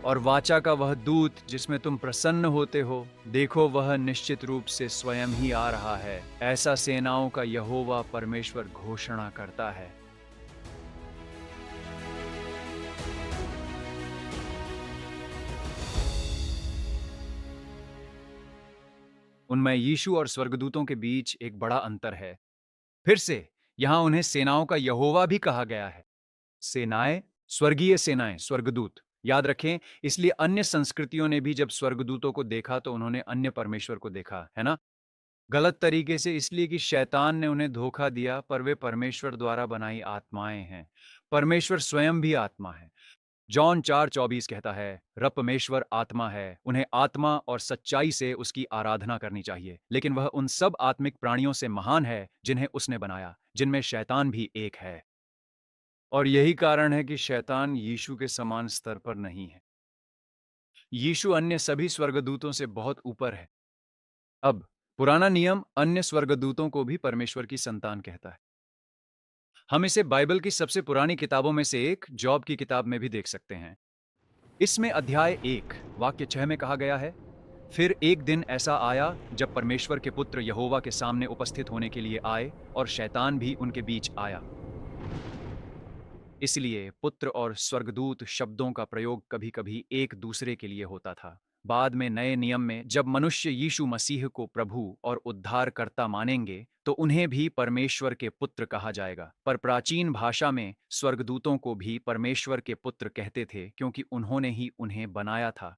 और वाचा का वह दूत जिसमें तुम प्रसन्न होते हो, देखो वह निश्चित रूप से स्वयं ही आ रहा है, ऐसा सेनाओं का यहोवा परमेश्वर घोषणा करता है। उनमें यीशु और स्वर्गदूतों के बीच एक बड़ा अंतर है। फिर से यहां उन्हें सेनाओं का यहोवा भी कहा गया है। सेनाएं, स्वर्गीय सेनाएं, स्वर्गदूत। याद रखें, इसलिए अन्य संस्कृतियों ने भी जब स्वर्गदूतों को देखा तो उन्होंने अन्य परमेश्वर को देखा, है ना? गलत तरीके से, इसलिए कि शैतान ने उन्हें धोखा दिया, पर वे परमेश्वर द्वारा बनाई आत्माएं हैं। परमेश्वर स्वयं भी आत्मा है। जॉन 4:24 कहता है, रब परमेश्वर आत्मा है, उन्हें आत्मा और सच्चाई से उसकी आराधना करनी चाहिए। लेकिन वह उन सब आत्मिक प्राणियों से महान है जिन्हें उसने बनाया, जिनमें शैतान भी एक है। और यही कारण है कि शैतान यीशु के समान स्तर पर नहीं है। यीशु अन्य सभी स्वर्गदूतों से बहुत ऊपर है। अब पुराना नियम अन्य स्वर्गदूतों को भी परमेश्वर की संतान कहता है। हम इसे बाइबल की सबसे पुरानी किताबों में से एक, जॉब की किताब में भी देख सकते हैं। इसमें अध्याय 1:6 में कहा गया है, फिर एक दिन ऐसा आया जब परमेश्वर के पुत्र यहोवा के सामने उपस्थित होने के लिए आए और शैतान भी उनके बीच आया। इसलिए पुत्र और स्वर्गदूत शब्दों का प्रयोग कभी-कभी एक दूसरे के लिए होता था। बाद में नए नियम में जब मनुष्य यीशु मसीह को प्रभु और उद्धारकर्ता मानेंगे तो उन्हें भी परमेश्वर के पुत्र कहा जाएगा। पर प्राचीन भाषा में स्वर्गदूतों को भी परमेश्वर के पुत्र कहते थे क्योंकि उन्होंने ही उन्हें बनाया था।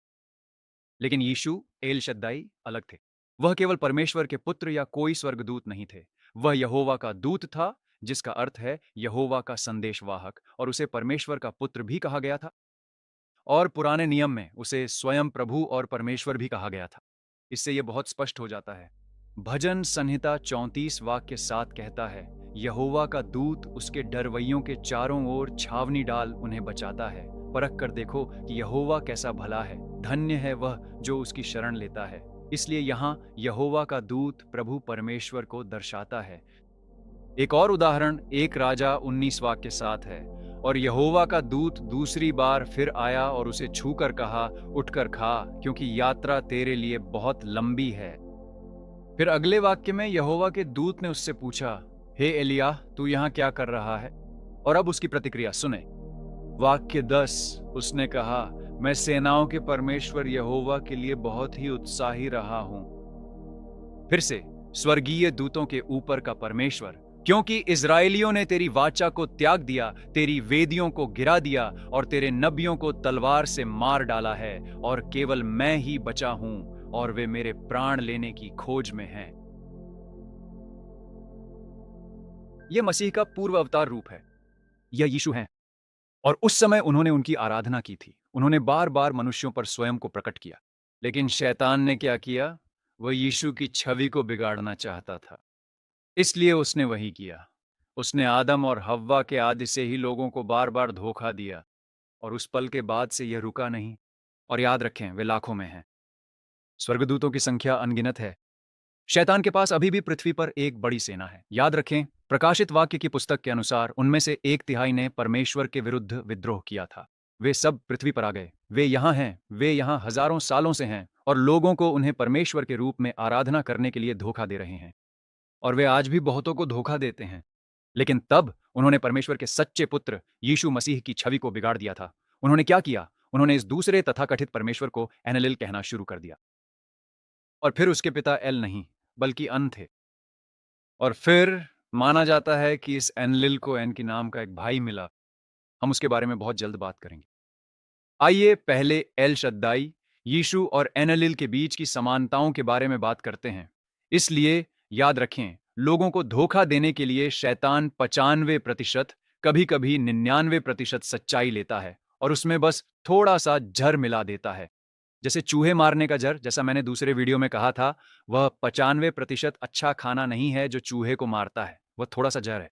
लेकिन यीशु एल शद्दाई अलग थे। वह केवल परमेश्वर के पुत्र या कोई स्वर्गदूत नहीं थे। वह यहोवा का दूत था, जिसका अर्थ है यहोवा का संदेशवाहक, और उसे परमेश्वर का पुत्र भी कहा गया था। और पुराने नियम में उसे स्वयं प्रभु और परमेश्वर भी कहा गया था। इससे यह बहुत स्पष्ट हो जाता है। भजन संहिता 34:7 कहता है, यहोवा का दूत उसके डरवैयों के चारों ओर छावनी डाल उन्हें बचाता है। परख कर देखो कि यहोवा कैसा भला है, धन्य है वह जो उसकी शरण लेता है। इसलिए यहाँ यहोवा का दूत प्रभु परमेश्वर को दर्शाता है। एक और उदाहरण 1 राजा 19:7 है, और यहोवा का दूत दूसरी बार फिर आया और उसे छूकर कहा, उठकर खा, क्योंकि यात्रा तेरे लिए बहुत लंबी है। फिर अगले वाक्य में यहोवा के दूत ने उससे पूछा, हे एलिय्याह, तू यहाँ क्या कर रहा है? और अब उसकी प्रतिक्रिया सुने। वाक्य 10, उसने कहा, मैं सेनाओं के परमेश्वर यहोवा के लिए बहुत ही उत्साही रहा हूं। फिर से स्वर्गीय दूतों के ऊपर का परमेश्वर, क्योंकि इजराइलियों ने तेरी वाचा को त्याग दिया, तेरी वेदियों को गिरा दिया और तेरे नबियों को तलवार से मार डाला है, और केवल मैं ही बचा हूं और वे मेरे प्राण लेने की खोज में हैं। यह मसीह का पूर्व अवतार रूप है। यह यीशु हैं। और उस समय उन्होंने उनकी आराधना की थी। उन्होंने बार बार मनुष्यों पर स्वयं को प्रकट किया। लेकिन शैतान ने क्या किया? वह यीशु की छवि को बिगाड़ना चाहता था। इसलिए उसने वही किया। उसने आदम और हव्वा के आदि से ही लोगों को बार बार धोखा दिया। और उस पल के बाद से यह रुका नहीं। और याद रखें, वे लाखों में हैं। स्वर्गदूतों की संख्या अनगिनत है। शैतान के पास अभी भी पृथ्वी पर एक बड़ी सेना है। याद रखें, प्रकाशित वाक्य की पुस्तक के अनुसार उनमें से 1/3 ने परमेश्वर के विरुद्ध विद्रोह किया था। वे सब पृथ्वी पर आ गए। वे यहाँ हैं। वे यहाँ हजारों सालों से हैं और लोगों को उन्हें परमेश्वर के रूप में आराधना करने के लिए धोखा दे रहे हैं। और वे आज भी बहुतों को धोखा देते हैं। लेकिन तब उन्होंने परमेश्वर के सच्चे पुत्र यीशु मसीह की छवि को बिगाड़ दिया था। उन्होंने क्या किया? उन्होंने इस दूसरे तथाकथित परमेश्वर को एनएलएल कहना शुरू कर दिया। और फिर उसके पिता एल नहीं, बल्कि अन थे। और फिर माना जाता है कि इस एनलिल को एन के नाम का एक भाई मिला। हम उसके बारे में बहुत जल्द बात करेंगे। आइए पहले एल शद्दाई, यीशु और एनलिल के बीच की समानताओं के बारे में बात करते हैं। इसलिए याद रखें, लोगों को धोखा देने के लिए शैतान 95%, कभी कभी 99% सच्चाई लेता है और उसमें बस थोड़ा सा जहर मिला देता है। जैसे चूहे मारने का जहर, जैसा मैंने दूसरे वीडियो में कहा था, वह 95% अच्छा खाना नहीं है जो चूहे को मारता है, वह थोड़ा सा जहर है।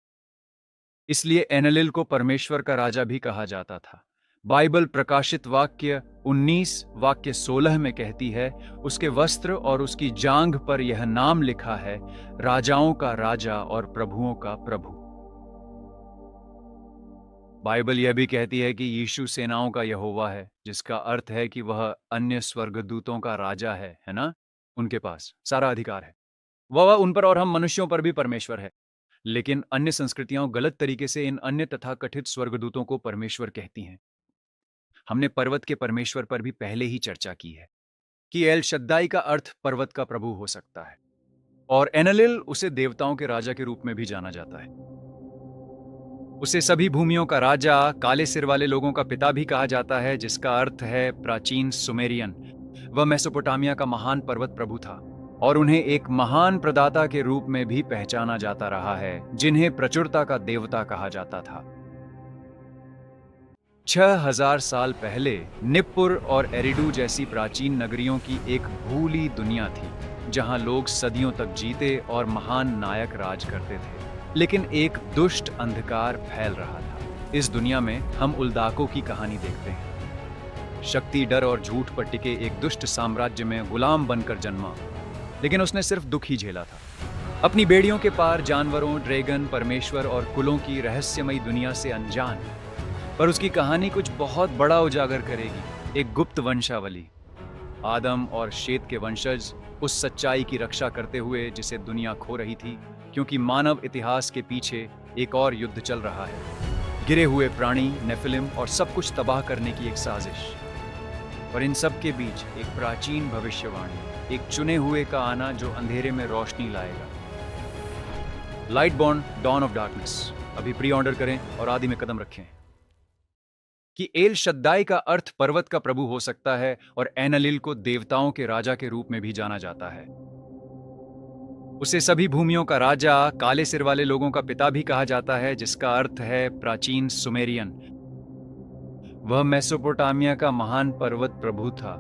इसलिए एनलिल को परमेश्वर का राजा भी कहा जाता था। बाइबल प्रकाशित वाक्य 19 वाक्य 16 में कहती है, उसके वस्त्र और उसकी जांघ पर यह नाम लिखा है, राजाओं का राजा और प्रभुओं का प्रभु। बाइबल यह भी कहती है कि यीशु सेनाओं का यहोवा है, जिसका अर्थ है कि वह अन्य स्वर्गदूतों का राजा है ना? उनके पास सारा अधिकार है। वह उन पर और हम मनुष्यों पर भी परमेश्वर है। लेकिन अन्य संस्कृतियां गलत तरीके से इन अन्य तथाकथित स्वर्गदूतों को परमेश्वर कहती हैं। हमने पर्वत के परमेश्वर पर भी पहले ही चर्चा की है कि एल शद्दाई का अर्थ पर्वत का प्रभु हो सकता है और एनलिल उसे देवताओं के राजा के रूप में भी जाना जाता है। उसे सभी भूमियों का राजा, काले सिर वाले लोगों का पिता भी कहा जाता है, जिसका अर्थ है प्राचीन सुमेरियन। वह मेसोपोटामिया का महान पर्वत प्रभु था और उन्हें एक महान प्रदाता के रूप में भी पहचाना जाता रहा है, जिन्हें प्रचुरता का देवता कहा जाता था। 6000 साल पहले निप्पुर और एरिडू जैसी प्राचीन नगरियों की एक भूली दुनिया थी, जहां लोग सदियों तक जीते और महान नायक राज करते थे। लेकिन एक दुष्ट अंधकार फैल रहा था। इस दुनिया में हम उल्दाको की कहानी देखते हैं। शक्ति, डर और झूठ पर टिके एक दुष्ट साम्राज्य में गुलाम बनकर जन्मा, लेकिन उसने सिर्फ दुख ही झेला था। अपनी बेड़ियों के पार जानवरों, ड्रैगन, परमेश्वर और कुलों की रहस्यमयी दुनिया से अनजान। पर उसकी कहानी कुछ बहुत बड़ा उजागर करेगी, एक गुप्त वंशावली। आदम और शेत के वंशज उस सच्चाई की रक्षा करते हुए जिसे दुनिया खो रही थी, क्योंकि मानव इतिहास के पीछे एक और युद्ध चल रहा है। गिरे हुए प्राणी, नेफिलिम और सब कुछ तबाह करने की एक साजिश। और इन सब के बीच एक प्राचीन भविष्यवाणी, एक चुने हुए का आना जो अंधेरे में रोशनी लाएगा। लाइटबॉर्न डॉन ऑफ डार्कनेस अभी प्री ऑर्डर करें और आदि में कदम रखें। कि एल शद्दाई का अर्थ पर्वत का प्रभु हो सकता है और एनलिल को देवताओं के राजा के रूप में भी जाना जाता है। उसे सभी भूमियों का राजा, काले सिर वाले लोगों का पिता भी कहा जाता है, जिसका अर्थ है प्राचीन सुमेरियन। वह मेसोपोटामिया का महान पर्वत प्रभु था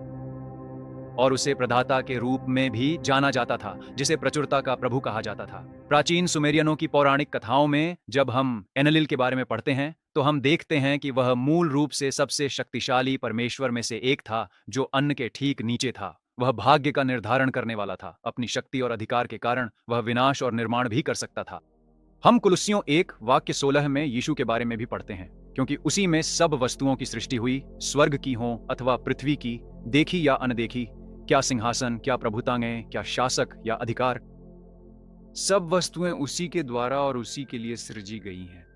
और उसे प्रदाता के रूप में भी जाना जाता था, जिसे प्रचुरता का प्रभु कहा जाता था। प्राचीन सुमेरियनों की पौराणिक कथाओं में जब हम एनलिल के बारे में पढ़ते हैं तो हम देखते हैं कि वह मूल रूप से सबसे शक्तिशाली परमेश्वर में से एक था, जो अन्न के ठीक नीचे था। वह भाग्य का निर्धारण करने वाला था। अपनी शक्ति और अधिकार के कारण वह विनाश और निर्माण भी कर सकता था। हम कुलुस्सियों 1 वाक्य 16 में यीशु के बारे में भी पढ़ते हैं, क्योंकि उसी में सब वस्तुओं की सृष्टि हुई, स्वर्ग की हो अथवा पृथ्वी की, देखी या अनदेखी, क्या सिंहासन, क्या प्रभुताएं, क्या शासक या अधिकार। सब वस्तुएं उसी के द्वारा और उसी के लिए सृजी गई हैं।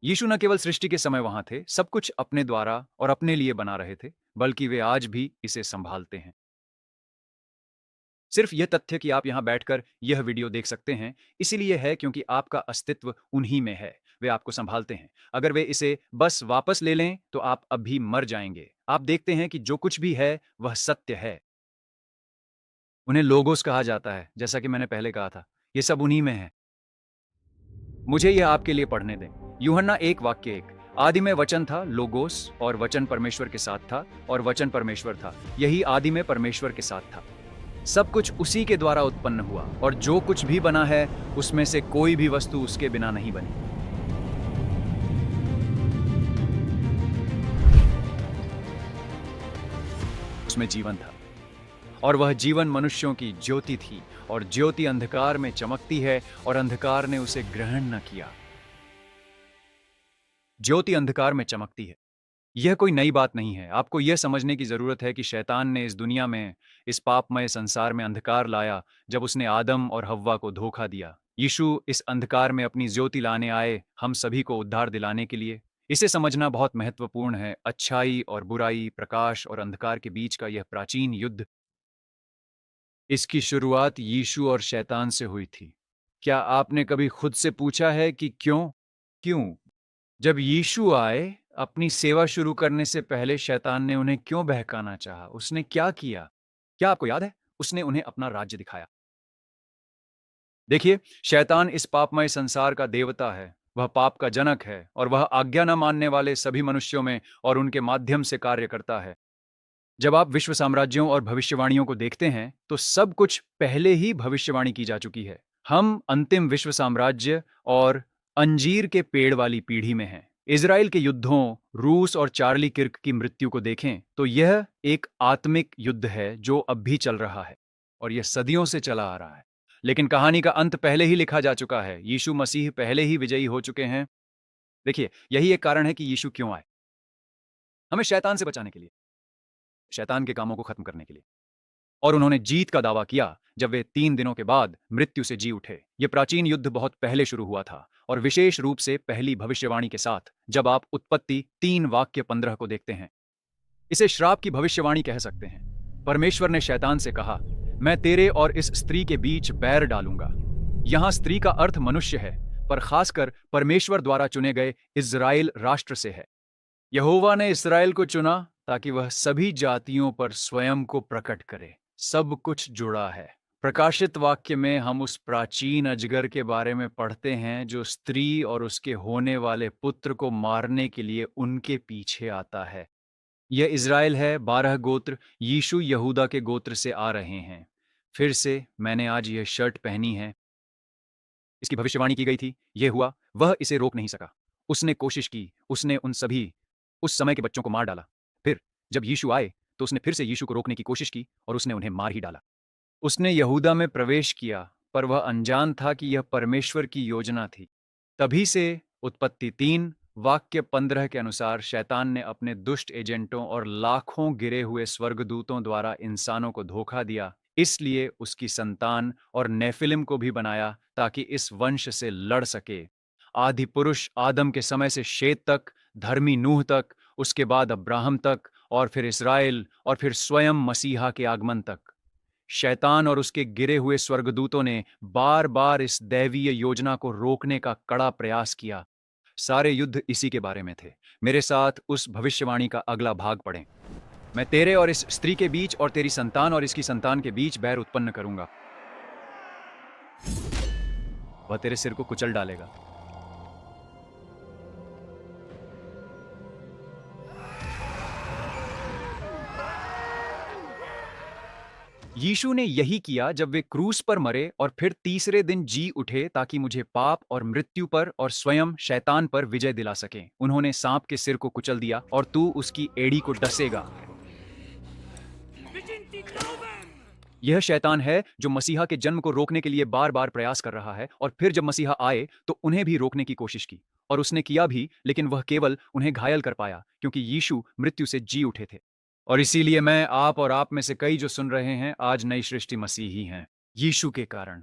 यीशु न केवल सृष्टि के समय वहां थे, सब कुछ अपने द्वारा और अपने लिए बना रहे थे, बल्कि वे आज भी इसे संभालते हैं। सिर्फ यह तथ्य कि आप यहां बैठकर यह वीडियो देख सकते हैं, इसीलिए है क्योंकि आपका अस्तित्व उन्हीं में है। वे आपको संभालते हैं। अगर वे इसे बस वापस ले लें तो आप अब भी मर जाएंगे। आप देखते हैं कि जो कुछ भी है वह सत्य है। उन्हें लोगोस कहा जाता है, जैसा कि मैंने पहले कहा था। ये सब उन्हीं में है। मुझे यह आपके लिए पढ़ने दें। यूहन्ना 1:1। आदि में वचन था, लोगोस, और वचन परमेश्वर के साथ था, और वचन परमेश्वर था। यही आदि में परमेश्वर के साथ था। सब कुछ उसी के द्वारा उत्पन्न हुआ, और जो कुछ भी बना है उसमें से कोई भी वस्तु उसके बिना नहीं बनी। उसमें जीवन था, और वह जीवन मनुष्यों की ज्योति थी, और ज्योति अंधकार में चमकती है, और अंधकार ने उसे ग्रहण न किया। ज्योति अंधकार में चमकती है। यह कोई नई बात नहीं है। आपको यह समझने की जरूरत है कि शैतान ने इस दुनिया में, इस पापमय संसार में अंधकार लाया जब उसने आदम और हव्वा को धोखा दिया। यीशु इस अंधकार में अपनी ज्योति लाने आए, हम सभी को उद्धार दिलाने के लिए। इसे समझना बहुत महत्वपूर्ण है। अच्छाई और बुराई, प्रकाश और अंधकार के बीच का यह प्राचीन युद्ध, इसकी शुरुआत यीशु और शैतान से हुई थी। क्या आपने कभी खुद से पूछा है कि क्यों? क्यों जब यीशु आए, अपनी सेवा शुरू करने से पहले शैतान ने उन्हें क्यों बहकाना चाहा? उसने क्या किया? क्या आपको याद है? उसने उन्हें अपना राज्य दिखाया। देखिए, शैतान इस पापमय संसार का देवता है। वह पाप का जनक है, और वह आज्ञा न मानने वाले सभी मनुष्यों में और उनके माध्यम से कार्य करता है। जब आप विश्व साम्राज्यों और भविष्यवाणियों को देखते हैं, तो सब कुछ पहले ही भविष्यवाणी की जा चुकी है। हम अंतिम विश्व साम्राज्य और अंजीर के पेड़ वाली पीढ़ी में हैं। इजराइल के युद्धों, रूस और चार्ली किर्क की मृत्यु को देखें तो यह एक आत्मिक युद्ध है जो अब भी चल रहा है, और यह सदियों से चला आ रहा है। लेकिन कहानी का अंत पहले ही लिखा जा चुका है। यीशु मसीह पहले ही विजयी हो चुके हैं। देखिए, यही एक कारण है कि यीशु क्यों आए। हमें शैतान से बचाने के लिए, शैतान के कामों को खत्म करने के लिए। और उन्होंने जीत का दावा किया जब वे 3 दिनों के बाद मृत्यु से जी उठे। यह प्राचीन युद्ध बहुत पहले शुरू हुआ था, और विशेष रूप से पहली भविष्यवाणी के साथ, जब आप उत्पत्ति 3:15 को देखते हैं। इसे श्राप की भविष्यवाणी कह सकते हैं। परमेश्वर ने शैतान से कहा, मैं तेरे और इस स्त्री के बीच बैर डालूंगा। यहां स्त्री का अर्थ मनुष्य है, पर खासकर परमेश्वर द्वारा चुने गए इज़राइल राष्ट्र से है। यहोवा ने इस्राएल को चुना ताकि वह सभी जातियों पर स्वयं को प्रकट करे। सब कुछ जुड़ा है। प्रकाशित वाक्य में हम उस प्राचीन अजगर के बारे में पढ़ते हैं जो स्त्री और उसके होने वाले पुत्र को मारने के लिए उनके पीछे आता है। यह इज़राइल है। 12 गोत्र यीशु यहूदा के गोत्र से आ रहे हैं। फिर से मैंने आज यह शर्ट पहनी है। इसकी भविष्यवाणी की गई थी, यह हुआ। वह इसे रोक नहीं सका। उसने कोशिश की, उसने उन सभी उस समय के बच्चों को मार डाला। फिर जब यीशु आए तो उसने फिर से यीशु को रोकने की कोशिश की, और उसने उन्हें मार ही डाला। उसने यहूदा में प्रवेश किया, पर वह अनजान था कि यह परमेश्वर की योजना थी। तभी से उत्पत्ति 3:15 के अनुसार शैतान ने अपने दुष्ट एजेंटों और लाखों गिरे हुए स्वर्गदूतों द्वारा इंसानों को धोखा दिया। इसलिए उसकी संतान और नेफिलिम को भी बनाया ताकि इस वंश से लड़ सके। आदि पुरुष आदम के समय से शेत तक, धर्मी नूह तक, उसके बाद अब्राहम तक, और फिर इस्राएल, और फिर स्वयं मसीहा के आगमन तक। शैतान और उसके गिरे हुए स्वर्गदूतों ने बार बार इस दैवीय योजना को रोकने का कड़ा प्रयास किया। सारे युद्ध इसी के बारे में थे। मेरे साथ उस भविष्यवाणी का अगला भाग पढ़ें। मैं तेरे और इस स्त्री के बीच और तेरी संतान और इसकी संतान के बीच बैर उत्पन्न करूंगा। वह तेरे सिर को कुचल डालेगा। यीशु ने यही किया जब वे क्रूस पर मरे और फिर तीसरे दिन जी उठे ताकि मुझे पाप और मृत्यु पर और स्वयं शैतान पर विजय दिला सके। उन्होंने सांप के सिर को कुचल दिया, और तू उसकी एड़ी को डसेगा। यह शैतान है जो मसीहा के जन्म को रोकने के लिए बार बार प्रयास कर रहा है, और फिर जब मसीहा आए तो उन्हें भी रोकने की कोशिश की, और उसने किया भी, लेकिन वह केवल उन्हें घायल कर पाया क्योंकि यीशु मृत्यु से जी उठे थे। और इसीलिए मैं, आप और आप में से कई जो सुन रहे हैं, आज नई सृष्टि मसीही हैं यीशु के कारण।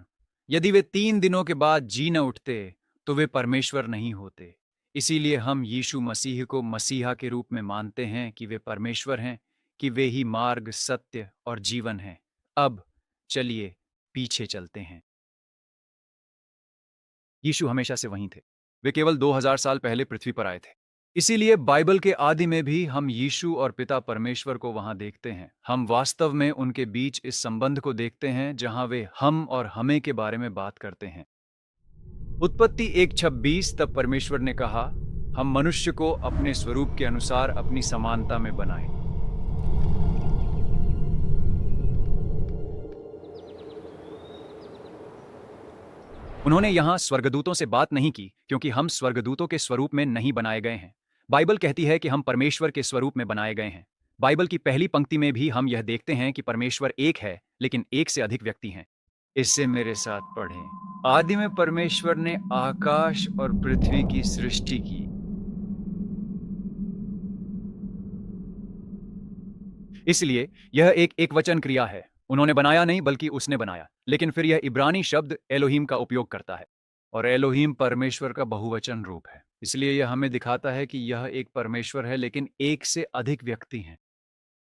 यदि वे 3 दिनों के बाद जी न उठते तो वे परमेश्वर नहीं होते। इसीलिए हम यीशु मसीह को मसीहा के रूप में मानते हैं कि वे परमेश्वर हैं, कि वे ही मार्ग, सत्य और जीवन हैं। अब चलिए पीछे चलते हैं। यीशु हमेशा से वहीं थे। वे केवल 2000 साल पहले पृथ्वी पर आए थे। इसीलिए बाइबल के आदि में भी हम यीशु और पिता परमेश्वर को वहां देखते हैं। हम वास्तव में उनके बीच इस संबंध को देखते हैं जहां वे हम और हमें के बारे में बात करते हैं। उत्पत्ति 1:26 तब परमेश्वर ने कहा, हम मनुष्य को अपने स्वरूप के अनुसार अपनी समानता में बनाएं। उन्होंने यहां स्वर्गदूतों से बात नहीं की क्योंकि हम स्वर्गदूतों के स्वरूप में नहीं बनाए गए हैं। बाइबल कहती है कि हम परमेश्वर के स्वरूप में बनाए गए हैं। बाइबल की पहली पंक्ति में भी हम यह देखते हैं कि परमेश्वर एक है, लेकिन एक से अधिक व्यक्ति हैं। इससे मेरे साथ पढ़ें। आदि में परमेश्वर ने आकाश और पृथ्वी की सृष्टि की। इसलिए यह एक एकवचन क्रिया है। उन्होंने बनाया नहीं बल्कि उसने बनाया। लेकिन फिर यह इब्रानी शब्द एलोहीम का उपयोग करता है, और एलोहीम परमेश्वर का बहुवचन रूप है। इसलिए यह हमें दिखाता है कि यह एक परमेश्वर है, लेकिन एक से अधिक व्यक्ति हैं।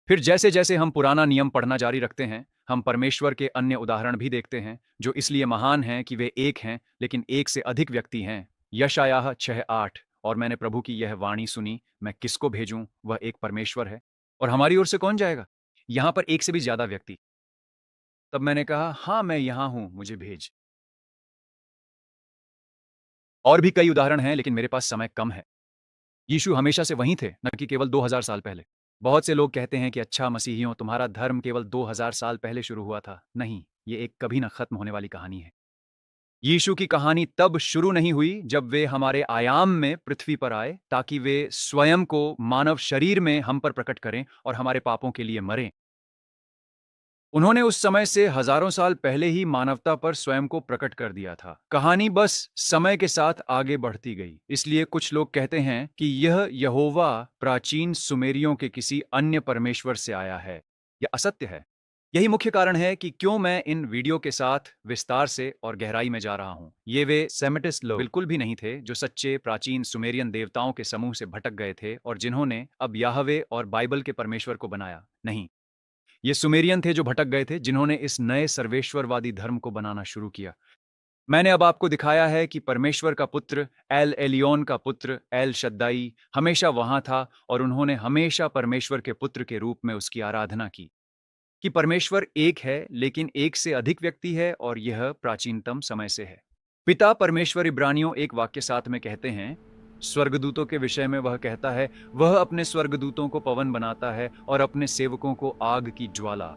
फिर जैसे जैसे हम पुराना नियम पढ़ना जारी रखते हैं, हम परमेश्वर के अन्य उदाहरण भी देखते हैं जो इसलिए महान हैं कि वे एक हैं, लेकिन एक से अधिक व्यक्ति हैं। यशायाह 6:8, और मैंने प्रभु की यह वाणी सुनी, मैं किसको भेजूं, वह एक परमेश्वर है, और हमारी ओर से कौन जाएगा। यहां पर एक से भी ज्यादा व्यक्ति। तब मैंने कहा, हाँ मैं यहां हूं, मुझे भेज। और भी कई उदाहरण हैं, लेकिन मेरे पास समय कम है। यीशु हमेशा से वहीं थे, न कि केवल 2000 साल पहले। बहुत से लोग कहते हैं कि अच्छा मसीहियों, तुम्हारा धर्म केवल 2000 साल पहले शुरू हुआ था। नहीं, ये एक कभी न खत्म होने वाली कहानी है। यीशु की कहानी तब शुरू नहीं हुई जब वे हमारे आयाम में पृथ्वी पर आए, ताकि वे स्वयं को मानव शरीर में हम पर प्रकट करें और हमारे पापों के लिए मरें। उन्होंने उस समय से हजारों साल पहले ही मानवता पर स्वयं को प्रकट कर दिया था। कहानी बस समय के साथ आगे बढ़ती गई। इसलिए कुछ लोग कहते हैं कि यह यहोवा प्राचीन सुमेरियों के किसी अन्य परमेश्वर से आया है। यह असत्य है। यही मुख्य कारण है कि क्यों मैं इन वीडियो के साथ विस्तार से और गहराई में जा रहा हूं। ये वे सेमिटिस्ट लोग बिल्कुल भी नहीं थे जो सच्चे प्राचीन सुमेरियन देवताओं के समूह से भटक गए थे और जिन्होंने अब याहवे और बाइबल के परमेश्वर को बनाया। नहीं, ये सुमेरियन थे जो भटक गए थे, जिन्होंने इस नए सर्वेश्वरवादी धर्म को बनाना शुरू किया। मैंने अब आपको दिखाया है कि परमेश्वर का पुत्र, एल एलियोन का पुत्र, एल शद्दाई हमेशा वहां था, और उन्होंने हमेशा परमेश्वर के पुत्र के रूप में उसकी आराधना की। कि परमेश्वर एक है, लेकिन एक से अधिक व्यक्ति है, और यह प्राचीनतम समय से है। पिता परमेश्वर इब्रानियों 1:7 में कहते हैं, स्वर्गदूतों के विषय में वह कहता है, वह अपने स्वर्गदूतों को पवन बनाता है और अपने सेवकों को आग की ज्वाला।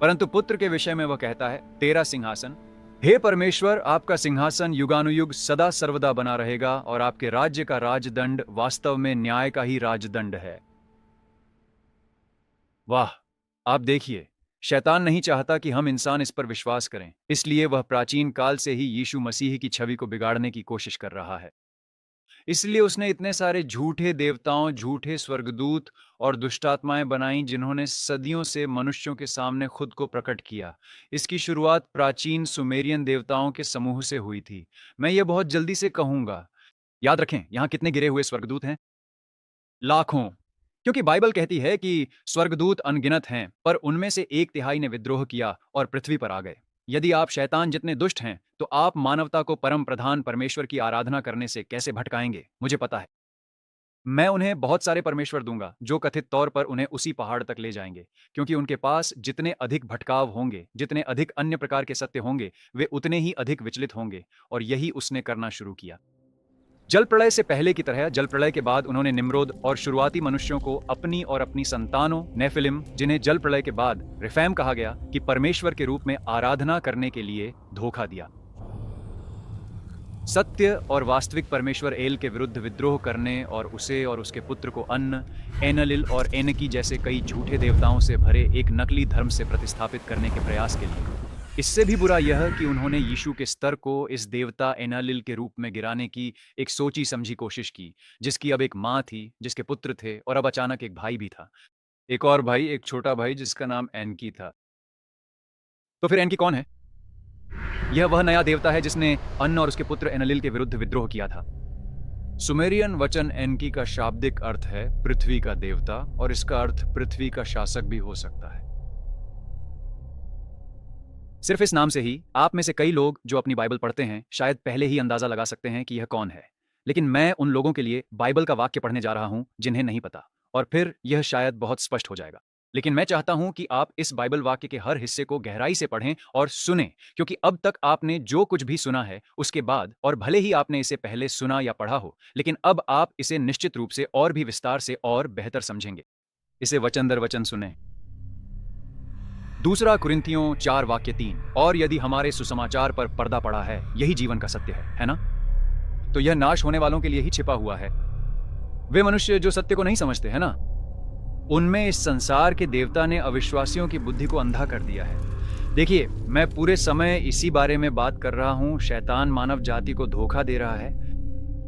परंतु पुत्र के विषय में वह कहता है, तेरा सिंहासन, हे परमेश्वर, आपका सिंहासन युगानुयुग सदा सर्वदा बना रहेगा, और आपके राज्य का राजदंड वास्तव में न्याय का ही राजदंड है। वाह, आप देखिए, शैतान नहीं चाहता कि हम इंसान इस पर विश्वास करें। इसलिए वह प्राचीन काल से ही यीशु मसीह की छवि को बिगाड़ने की कोशिश कर रहा है। इसलिए उसने इतने सारे झूठे देवताओं, झूठे स्वर्गदूत और दुष्टात्माएं बनाई, जिन्होंने सदियों से मनुष्यों के सामने खुद को प्रकट किया। इसकी शुरुआत प्राचीन सुमेरियन देवताओं के समूह से हुई थी। मैं ये बहुत जल्दी से कहूंगा। याद रखें, यहां कितने गिरे हुए स्वर्गदूत हैं? लाखों। क्योंकि बाइबल कहती है कि स्वर्गदूत अनगिनत हैं, पर उनमें से 1/3 ने विद्रोह किया और पृथ्वी पर आ गए। यदि आप शैतान जितने दुष्ट हैं, तो आप मानवता को परम प्रधान परमेश्वर की आराधना करने से कैसे भटकाएंगे? मुझे पता है। मैं उन्हें बहुत सारे परमेश्वर दूंगा जो कथित तौर पर उन्हें उसी पहाड़ तक ले जाएंगे, क्योंकि उनके पास जितने अधिक भटकाव होंगे, जितने अधिक अन्य प्रकार के सत्य होंगे, वे उतने ही अधिक विचलित होंगे। और यही उसने करना शुरू किया। जल प्रलय से पहले की तरह जल प्रलय के बाद उन्होंने निम्रोद और शुरुआती मनुष्यों को अपनी और अपनी संतानों नेफिलिम, जिन्हें जल प्रलय के बाद रिफैम कहा गया, कि परमेश्वर के रूप में आराधना करने के लिए धोखा दिया। सत्य और वास्तविक परमेश्वर एल के विरुद्ध विद्रोह करने और उसे और उसके पुत्र को अन्न, एनलिल और एनकी जैसे कई झूठे देवताओं से भरे एक नकली धर्म से प्रतिस्थापित करने के प्रयास के लिए। इससे भी बुरा यह कि उन्होंने यीशु के स्तर को इस देवता एनालिल के रूप में गिराने की एक सोची समझी कोशिश की, जिसकी अब एक माँ थी, जिसके पुत्र थे, और अब अचानक एक भाई भी था। एक और भाई, एक छोटा भाई जिसका नाम एनकी था। तो फिर एनकी कौन है? यह वह नया देवता है जिसने अन्न और उसके पुत्र एनालिल के विरुद्ध विद्रोह किया था। सुमेरियन वचन एनकी का शाब्दिक अर्थ है पृथ्वी का देवता, और इसका अर्थ पृथ्वी का शासक भी हो सकता है। सिर्फ इस नाम से ही आप में से कई लोग जो अपनी बाइबल पढ़ते हैं शायद पहले ही अंदाजा लगा सकते हैं कि यह कौन है। लेकिन मैं उन लोगों के लिए बाइबल का वाक्य पढ़ने जा रहा हूं जिन्हें नहीं पता, और फिर यह शायद बहुत स्पष्ट हो जाएगा। लेकिन मैं चाहता हूं कि आप इस बाइबल वाक्य के हर हिस्से को गहराई से पढ़ें और सुनें, क्योंकि अब तक आपने जो कुछ भी सुना है उसके बाद, और भले ही आपने इसे पहले सुना या पढ़ा हो, लेकिन अब आप इसे निश्चित रूप से और भी विस्तार से और बेहतर समझेंगे। इसे वचन दर वचन सुने। दूसरा कुरिन्थियों 4 वाक्य 3, और यदि हमारे सुसमाचार पर पर्दा पड़ा है, यही जीवन का सत्य है ना? तो यह नाश होने वालों के लिए ही छिपा हुआ है। वे मनुष्य जो सत्य को नहीं समझते, है ना? उनमें इस संसार के देवता ने अविश्वासियों की बुद्धि को अंधा कर दिया है। देखिए, मैं पूरे समय इसी बारे में बात कर रहा हूं। शैतान मानव जाति को धोखा दे रहा है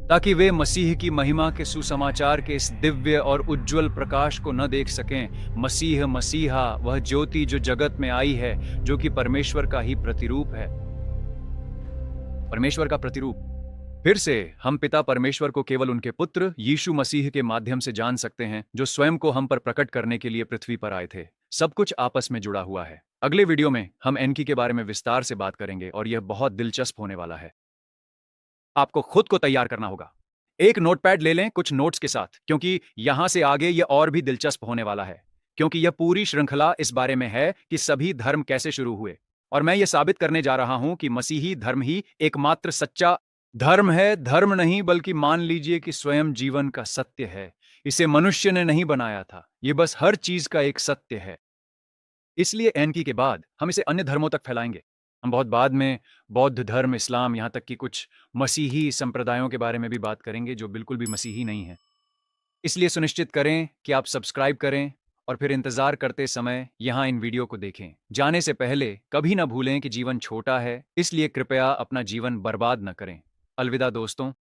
ताकि वे मसीह की महिमा के सुसमाचार के इस दिव्य और उज्जवल प्रकाश को न देख सकें। मसीहा, वह ज्योति जो जगत में आई है, जो कि परमेश्वर का ही प्रतिरूप है। परमेश्वर का प्रतिरूप। फिर से हम पिता परमेश्वर को केवल उनके पुत्र यीशु मसीह के माध्यम से जान सकते हैं, जो स्वयं को हम पर प्रकट करने के लिए पृथ्वी पर आए थे। सब कुछ आपस में जुड़ा हुआ है। अगले वीडियो में हम एनकी के बारे में विस्तार से बात करेंगे और यह बहुत दिलचस्प होने वाला है। आपको खुद को तैयार करना होगा। एक नोटपैड ले लें कुछ नोट्स के साथ, क्योंकि यहां से आगे यह और भी दिलचस्प होने वाला है, क्योंकि यह पूरी श्रृंखला इस बारे में है कि सभी धर्म कैसे शुरू हुए। और मैं यह साबित करने जा रहा हूं कि मसीही धर्म ही एकमात्र सच्चा धर्म है। धर्म नहीं, बल्कि मान लीजिए कि स्वयं जीवन का सत्य है। इसे मनुष्य ने नहीं बनाया था, यह बस हर चीज का एक सत्य है। इसलिए एनकी के बाद हम इसे अन्य धर्मों तक फैलाएंगे। हम बहुत बाद में बौद्ध धर्म, इस्लाम, यहाँ तक कि कुछ मसीही संप्रदायों के बारे में भी बात करेंगे जो बिल्कुल भी मसीही नहीं है। इसलिए सुनिश्चित करें कि आप सब्सक्राइब करें और फिर इंतजार करते समय यहाँ इन वीडियो को देखें। जाने से पहले कभी ना भूलें कि जीवन छोटा है, इसलिए कृपया अपना जीवन बर्बाद न करें। अलविदा दोस्तों।